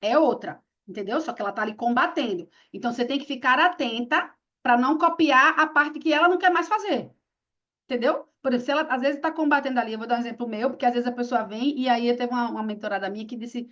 é outra, entendeu? Só que ela tá ali combatendo. Então, você tem que ficar atenta para não copiar a parte que ela não quer mais fazer. Entendeu? Por exemplo, se ela às vezes está combatendo ali, eu vou dar um exemplo meu, porque às vezes a pessoa vem e aí teve uma mentorada minha que disse,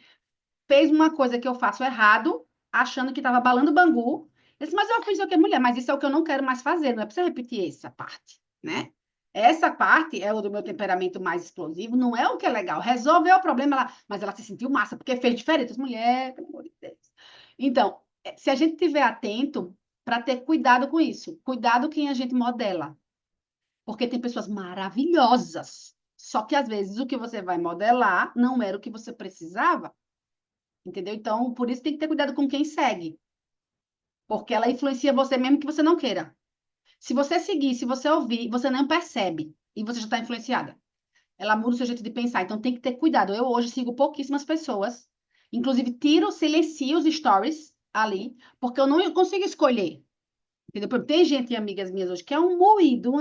fez uma coisa que eu faço errado, achando que estava balando o bangu. Eu disse, mas eu fiz o que, mulher? Mas isso é o que eu não quero mais fazer, não é para você repetir essa parte, né? Essa parte é o do meu temperamento mais explosivo, não é o que é legal. Resolveu o problema, mas ela se sentiu massa, porque fez diferente. Eu disse, mulher, pelo amor de Deus. Então, se a gente tiver atento para ter cuidado com isso, cuidado quem a gente modela. Porque tem pessoas maravilhosas. Só que às vezes o que você vai modelar não era o que você precisava. Entendeu? Então, por isso tem que ter cuidado com quem segue. Porque ela influencia você mesmo que você não queira. Se você seguir, se você ouvir, você não percebe. E você já está influenciada. Ela muda o seu jeito de pensar. Então tem que ter cuidado. Eu hoje sigo pouquíssimas pessoas. Inclusive, tiro, silencio os stories ali, porque eu não consigo escolher. Entendeu? Porque tem gente, amigas minhas hoje, que é um moído,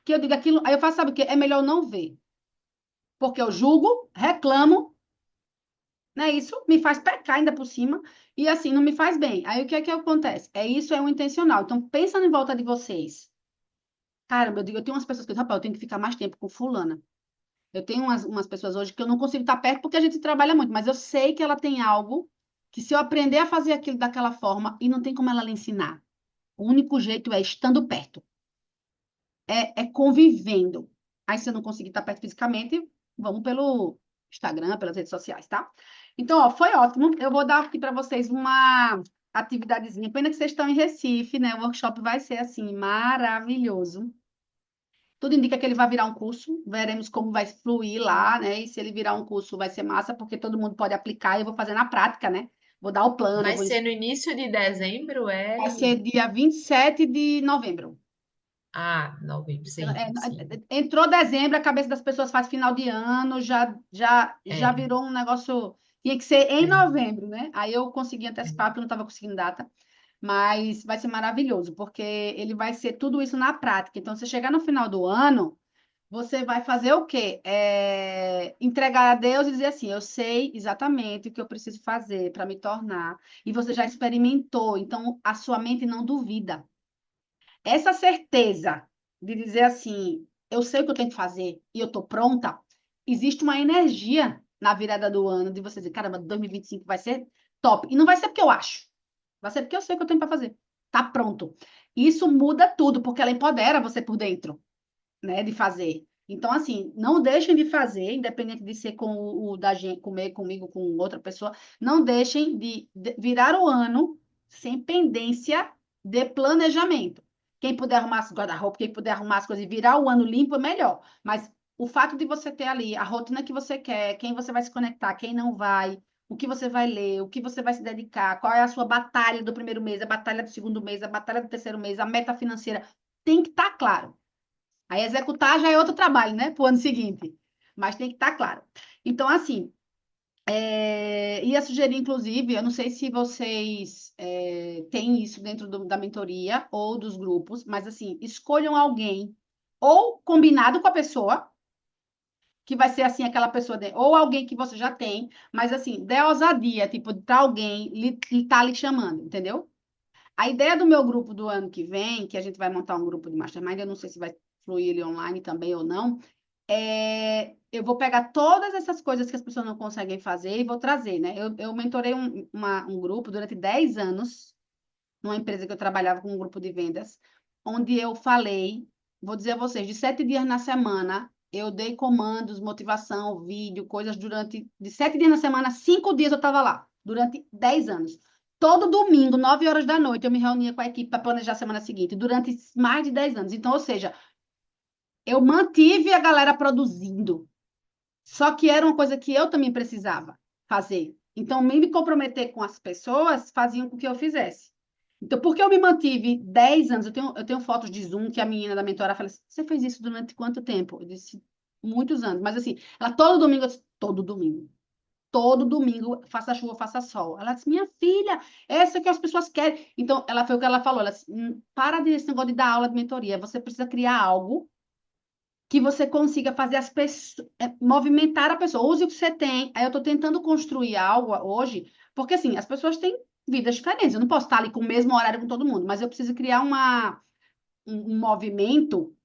que eu digo aquilo, aí eu faço, sabe o quê? É melhor eu não ver. Porque eu julgo, reclamo, né? Isso me faz pecar ainda por cima, e assim, não me faz bem. Aí o que é que acontece? Isso é um intencional. Então, pensa em volta de vocês. Caramba, eu digo, eu tenho umas pessoas que, rapaz, eu tenho que ficar mais tempo com fulana. Eu tenho umas pessoas hoje que eu não consigo estar perto porque a gente trabalha muito, mas eu sei que ela tem algo que se eu aprender a fazer aquilo daquela forma, e não tem como ela lhe ensinar. O único jeito é estando perto. É convivendo. Aí, se eu não conseguir estar perto fisicamente, vamos pelo Instagram, pelas redes sociais, tá? Então, ó, foi ótimo. Eu vou dar aqui para vocês uma atividadezinha. Pena que vocês estão em Recife, né? O workshop vai ser, assim, maravilhoso. Tudo indica que ele vai virar um curso. Veremos como vai fluir lá, né? E se ele virar um curso, vai ser massa, porque todo mundo pode aplicar. E eu vou fazer na prática, né? Vou dar o plano, Vai ser no início de dezembro, vai ser dia 27 de novembro. Ah, novembro, sim, sim. Entrou dezembro, a cabeça das pessoas faz final de ano, já É, virou um negócio. Tinha que ser em é. novembro, né? Aí eu consegui antecipar, porque eu não estava conseguindo data. Mas vai ser maravilhoso, porque ele vai ser tudo isso na prática. Então, você chegar no final do ano, você vai fazer o quê? Entregar a Deus e dizer assim: eu sei exatamente o que eu preciso fazer para me tornar. E você já experimentou, então a sua mente não duvida. Essa certeza de dizer assim, eu sei o que eu tenho que fazer e eu tô pronta, existe uma energia na virada do ano de você dizer, caramba, 2025 vai ser top. E não vai ser porque eu acho, vai ser porque eu sei o que eu tenho para fazer. Tá pronto. Isso muda tudo, porque ela empodera você por dentro, né, de fazer. Então, assim, não deixem de fazer, independente de ser com o da gente, comigo, com outra pessoa, não deixem de virar o ano sem pendência de planejamento. Quem puder arrumar as guarda-roupa, quem puder arrumar as coisas e virar o ano limpo é melhor. Mas o fato de você ter ali a rotina que você quer, quem você vai se conectar, quem não vai, o que você vai ler, o que você vai se dedicar, qual é a sua batalha do primeiro mês, a batalha do segundo mês, a batalha do terceiro mês, a meta financeira, tem que estar claro. Aí executar já é outro trabalho, né? Para o ano seguinte. Mas tem que estar claro. Então, assim, ia sugerir, inclusive, eu não sei se vocês têm isso dentro da mentoria ou dos grupos, mas assim, escolham alguém ou combinado com a pessoa, que vai ser assim, aquela pessoa, ou alguém que você já tem, mas assim, dê ousadia, tipo, tá alguém tá lhe chamando, entendeu? A ideia do meu grupo do ano que vem, que a gente vai montar um grupo de mastermind, eu não sei se vai fluir ele online também ou não, eu vou pegar todas essas coisas que as pessoas não conseguem fazer e vou trazer, né? Eu mentorei um grupo durante 10 anos, numa empresa que eu trabalhava com um grupo de vendas, onde eu falei, vou dizer a vocês, de 7 dias na semana, eu dei comandos, motivação, vídeo, coisas durante, de 7 dias na semana, 5 dias eu estava lá, durante 10 anos. Todo domingo, 9 horas da noite, eu me reunia com a equipe para planejar a semana seguinte, durante mais de 10 anos. Então, ou seja, eu mantive a galera produzindo. Só que era uma coisa que eu também precisava fazer. Então, me comprometer com as pessoas faziam com que eu fizesse. Então, porque eu me mantive 10 anos, eu tenho fotos de Zoom que a menina da mentora fala assim, você fez isso durante quanto tempo? Eu disse, muitos anos. Mas assim, ela todo domingo, eu disse, todo domingo, faça chuva, faça sol. Ela disse, minha filha, essa que as pessoas querem. Então, ela foi o que ela falou, ela disse, para desse negócio de dar aula de mentoria, você precisa criar algo que você consiga fazer as pessoas, movimentar a pessoa. Use o que você tem. Aí eu estou tentando construir algo hoje, porque assim, as pessoas têm vidas diferentes. Eu não posso estar ali com o mesmo horário com todo mundo, mas eu preciso criar um movimento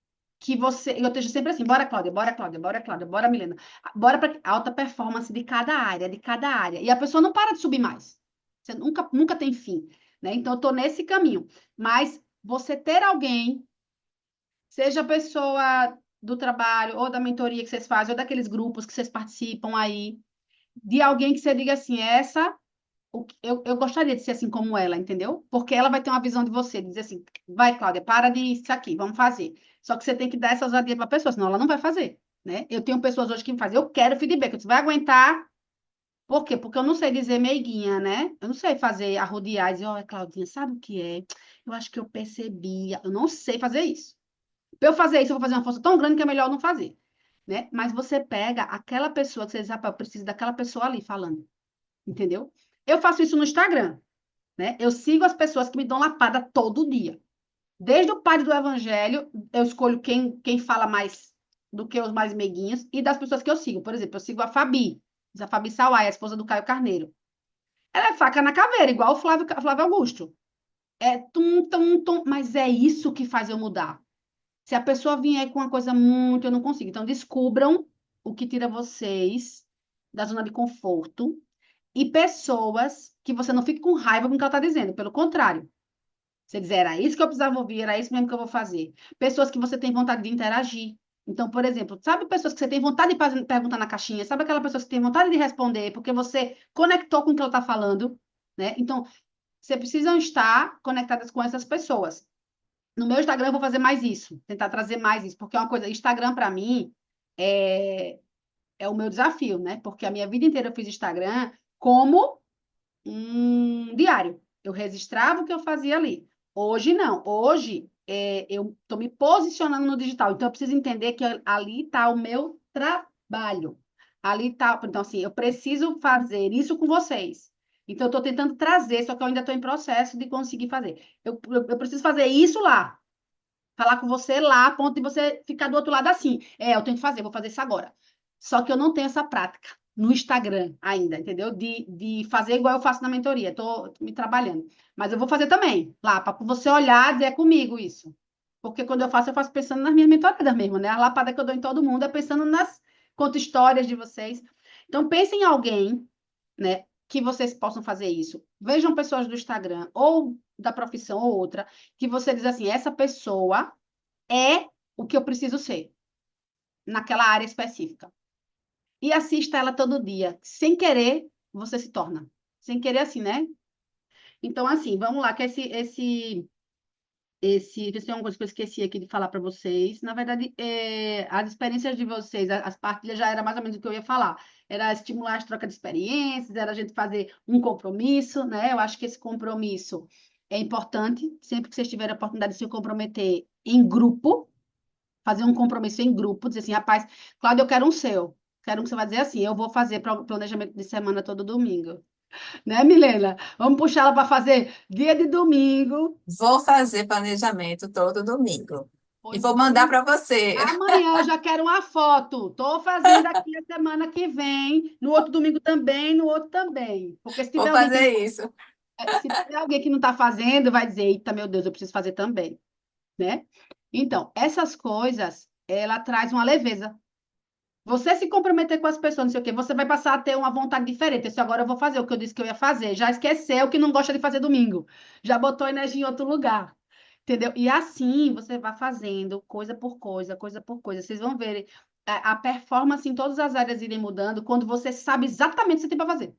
que eu esteja sempre assim, bora, Cláudia, bora, Cláudia, bora, Cláudia, bora, Milena. Bora para alta performance de cada área, de cada área. E a pessoa não para de subir mais. Você nunca tem fim, né? Então, eu estou nesse caminho. Mas você ter alguém, seja a pessoa do trabalho, ou da mentoria que vocês fazem, ou daqueles grupos que vocês participam aí, de alguém que você diga assim, eu gostaria de ser assim como ela, entendeu? Porque ela vai ter uma visão de você, dizer assim, vai, Cláudia, para de isso aqui, vamos fazer. Só que você tem que dar essa ousadia para a pessoa, senão ela não vai fazer, né? Eu tenho pessoas hoje que me fazem, eu quero feedback, você vai aguentar. Por quê? Porque eu não sei dizer meiguinha, né? Eu não sei fazer arrodear e dizer, olha, Claudinha, sabe o que é? Eu acho que eu percebi. Eu não sei fazer isso. Para eu fazer isso, eu vou fazer uma força tão grande que é melhor não fazer, né? Mas você pega aquela pessoa que você diz, rapaz, eu preciso daquela pessoa ali falando, entendeu? Eu faço isso no Instagram, né? Eu sigo as pessoas que me dão lapada todo dia. Desde o padre do evangelho, eu escolho quem fala mais do que os mais meiguinhos e das pessoas que eu sigo. Por exemplo, eu sigo a Fabi Sawai, a esposa do Caio Carneiro. Ela é faca na caveira, igual o Flávio Augusto. É tum, tum, tum, mas é isso que faz eu mudar. Se a pessoa vier com uma coisa muito, eu não consigo. Então, descubram o que tira vocês da zona de conforto e pessoas que você não fique com raiva com o que ela está dizendo. Pelo contrário, você diz, era isso que eu precisava ouvir, era isso mesmo que eu vou fazer. Pessoas que você tem vontade de interagir. Então, por exemplo, sabe pessoas que você tem vontade de perguntar na caixinha? Sabe aquela pessoa que tem vontade de responder porque você conectou com o que ela está falando, né? Então, você precisa estar conectadas com essas pessoas. No meu Instagram eu vou fazer mais isso, tentar trazer mais isso, porque é uma coisa, Instagram para mim é, é o meu desafio, né? Porque a minha vida inteira eu fiz Instagram como um diário. Eu registrava o que eu fazia ali. Hoje não. Hoje eu estou me posicionando no digital. Então eu preciso entender que ali está o meu trabalho. Ali está. Então, assim, eu preciso fazer isso com vocês. Então, eu estou tentando trazer, só que eu ainda estou em processo de conseguir fazer. Eu preciso fazer isso lá. Falar com você lá, a ponto de você ficar do outro lado assim. Eu tenho que fazer, vou fazer isso agora. Só que eu não tenho essa prática no Instagram ainda, entendeu? De fazer igual eu faço na mentoria. Tô me trabalhando. Mas eu vou fazer também lá, para você olhar e dizer, é comigo isso. Porque quando eu faço pensando nas minhas mentoradas mesmo, né? A lapada que eu dou em todo mundo é pensando nas conto histórias de vocês. Então, pensem em alguém, né, que vocês possam fazer isso. Vejam pessoas do Instagram ou da profissão ou outra, que você diz assim, essa pessoa é o que eu preciso ser naquela área específica. E assista ela todo dia. Sem querer, você se torna. Sem querer assim, né? Então, assim, vamos lá, que se tem alguma coisa que eu esqueci aqui de falar para vocês. Na verdade, as experiências de vocês, as partilhas já era mais ou menos o que eu ia falar. Era estimular as trocas de experiências, era a gente fazer um compromisso, né? Eu acho que esse compromisso é importante. Sempre que vocês tiverem a oportunidade de se comprometer em grupo, fazer um compromisso em grupo, dizer assim, rapaz, Cláudia, eu quero um seu. Quero um que você vai dizer assim, eu vou fazer planejamento de semana todo domingo. Né, Milena? Vamos puxar ela para fazer dia de domingo. Vou fazer planejamento todo domingo. E Pois vou mandar vamos. para você. Amanhã eu já quero uma foto. Estou fazendo aqui a semana que vem, no outro domingo também, no outro também. Porque se Vou tiver alguém que fazer não, isso. se tiver alguém que não está fazendo, vai dizer, eita, meu Deus, eu preciso fazer também, né? Então, essas coisas, ela traz uma leveza. Você se comprometer com as pessoas, não sei o quê, você vai passar a ter uma vontade diferente. Esse agora eu vou fazer o que eu disse que eu ia fazer. Já esqueceu que não gosta de fazer domingo. Já botou energia em outro lugar. Entendeu? E assim você vai fazendo coisa por coisa, coisa por coisa. Vocês vão ver a performance em todas as áreas irem mudando quando você sabe exatamente o que você tem para fazer.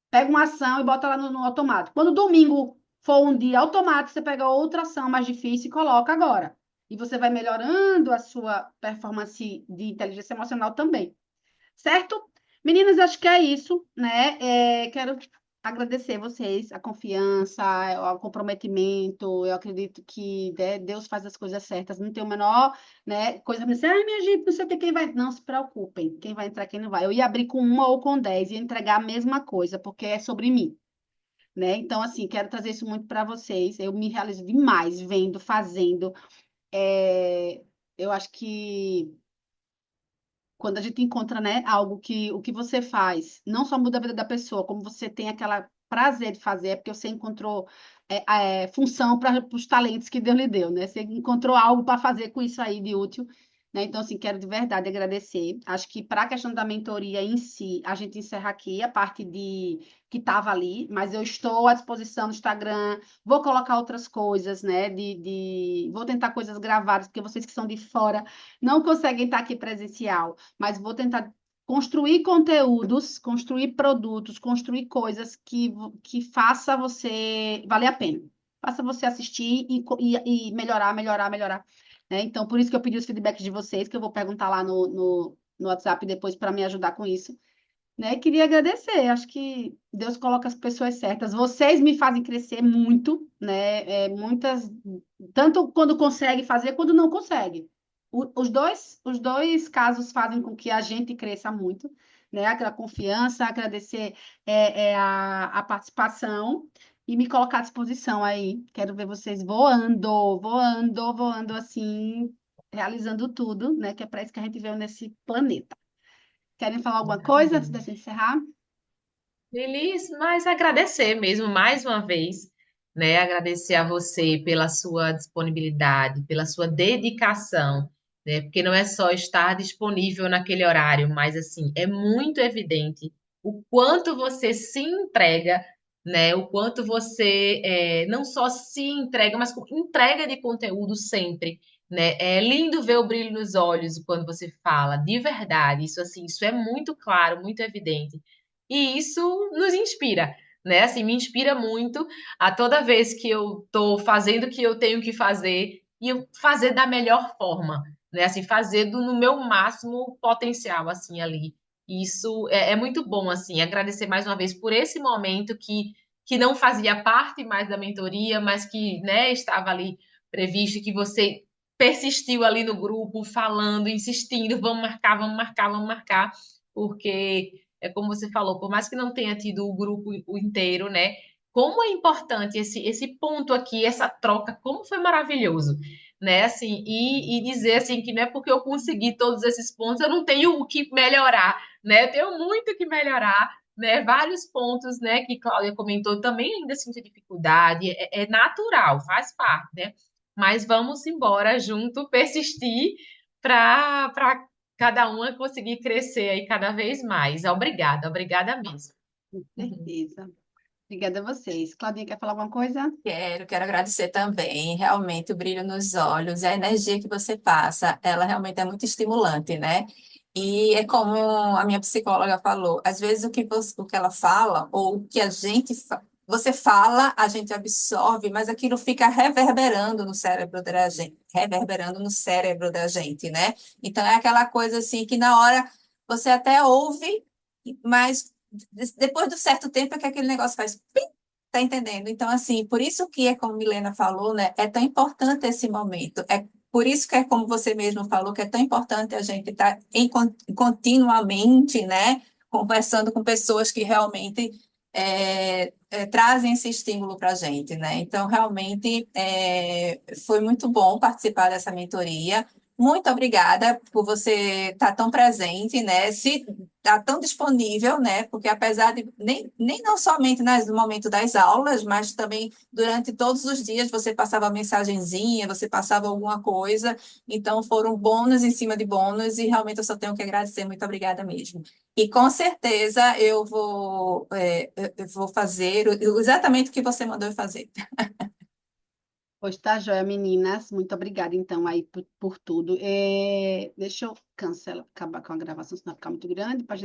Pega uma ação e bota lá no automático. Quando domingo for um dia automático, você pega outra ação mais difícil e coloca agora. E você vai melhorando a sua performance de inteligência emocional também. Certo? Meninas, acho que é isso, né? Quero agradecer vocês, a confiança, o comprometimento. Eu acredito que, né, Deus faz as coisas certas. Não tem o menor, né, coisa para dizer, ai, minha gente, não sei o que, quem vai. Não se preocupem, quem vai entrar, quem não vai. Eu ia abrir com uma ou com 10 e entregar a mesma coisa, porque é sobre mim, né? Então, assim, quero trazer isso muito para vocês. Eu me realizo demais vendo, fazendo. É, Eu acho que quando a gente encontra, né, algo que o que você faz não só muda a vida da pessoa, como você tem aquela prazer de fazer, é porque você encontrou função para os talentos que Deus lhe deu, né? Você encontrou algo para fazer com isso aí de útil, né? Então, assim, quero de verdade agradecer. Acho que para a questão da mentoria em si, a gente encerra aqui a parte de que estava ali, mas eu estou à disposição no Instagram, vou colocar outras coisas, né? Vou tentar coisas gravadas, porque vocês que são de fora não conseguem estar aqui presencial, mas vou tentar construir conteúdos, construir produtos, construir coisas que faça você valer a pena. Faça você assistir e melhorar, melhorar, melhorar. Né? Então, por isso que eu pedi os feedbacks de vocês, que eu vou perguntar lá no WhatsApp depois para me ajudar com isso. Né? Queria agradecer. Acho que Deus coloca as pessoas certas. Vocês me fazem crescer muito, né? Muitas, tanto quando consegue fazer, quando não consegue. Os dois casos fazem com que a gente cresça muito, né? Aquela confiança, agradecer a participação e me colocar à disposição aí. Quero ver vocês voando, voando, voando assim, realizando tudo, né? Que é para isso que a gente veio nesse planeta. Querem falar alguma coisa antes da gente encerrar? Feliz, mas agradecer mesmo mais uma vez, né? Agradecer a você pela sua disponibilidade, pela sua dedicação, né? Porque não é só estar disponível naquele horário, mas assim, é muito evidente o quanto você se entrega, né? O quanto você não só se entrega, mas entrega de conteúdo sempre. Né? É lindo ver o brilho nos olhos quando você fala, de verdade. Isso assim, isso é muito claro, muito evidente. E isso nos inspira, né? Assim, me inspira muito a toda vez que eu estou fazendo o que eu tenho que fazer e eu fazer da melhor forma, né? Assim, fazer no meu máximo potencial, assim, ali. E isso é muito bom, assim, agradecer mais uma vez por esse momento que não fazia parte mais da mentoria, mas que, né, estava ali previsto, que você persistiu ali no grupo, falando, insistindo, vamos marcar, vamos marcar, vamos marcar, porque é como você falou, por mais que não tenha tido o grupo inteiro, né? Como é importante esse ponto aqui, essa troca, como foi maravilhoso, né? Assim, e dizer assim que não é porque eu consegui todos esses pontos, eu não tenho o que melhorar, né? Eu tenho muito que melhorar, né? Vários pontos, né? Que Cláudia comentou, também ainda sinto dificuldade, é natural, faz parte, né? mas vamos embora junto, persistir para cada uma conseguir crescer aí cada vez mais. Obrigada mesmo. Com certeza. Obrigada a vocês. Claudinha, quer falar alguma coisa? Quero agradecer também. Realmente, o brilho nos olhos, a energia que você passa, ela realmente é muito estimulante, né? E é como a minha psicóloga falou, às vezes o que ela fala, ou o que a gente você fala, a gente absorve, mas aquilo fica reverberando no cérebro da gente, reverberando no cérebro da gente, né? Então é aquela coisa assim que na hora você até ouve, mas depois de certo tempo é que aquele negócio faz. Tá entendendo? Então, assim, por isso que é como Milena falou, né? É tão importante esse momento. É por isso que é como você mesmo falou, que é tão importante a gente estar continuamente, né? Conversando com pessoas que realmente trazem esse estímulo para a gente, né? Então, realmente, foi muito bom participar dessa mentoria. Muito obrigada por você estar tão presente, né? Se está tão disponível, né? Porque apesar de nem não somente no momento das aulas, mas também durante todos os dias você passava mensagenzinha, você passava alguma coisa. Então foram bônus em cima de bônus e realmente eu só tenho que agradecer. Muito obrigada mesmo. E com certeza eu vou fazer exatamente o que você mandou eu fazer. Pois tá, joia, meninas. Muito obrigada, então, aí por tudo. Deixa eu cancelar, acabar com a gravação, senão vai ficar muito grande,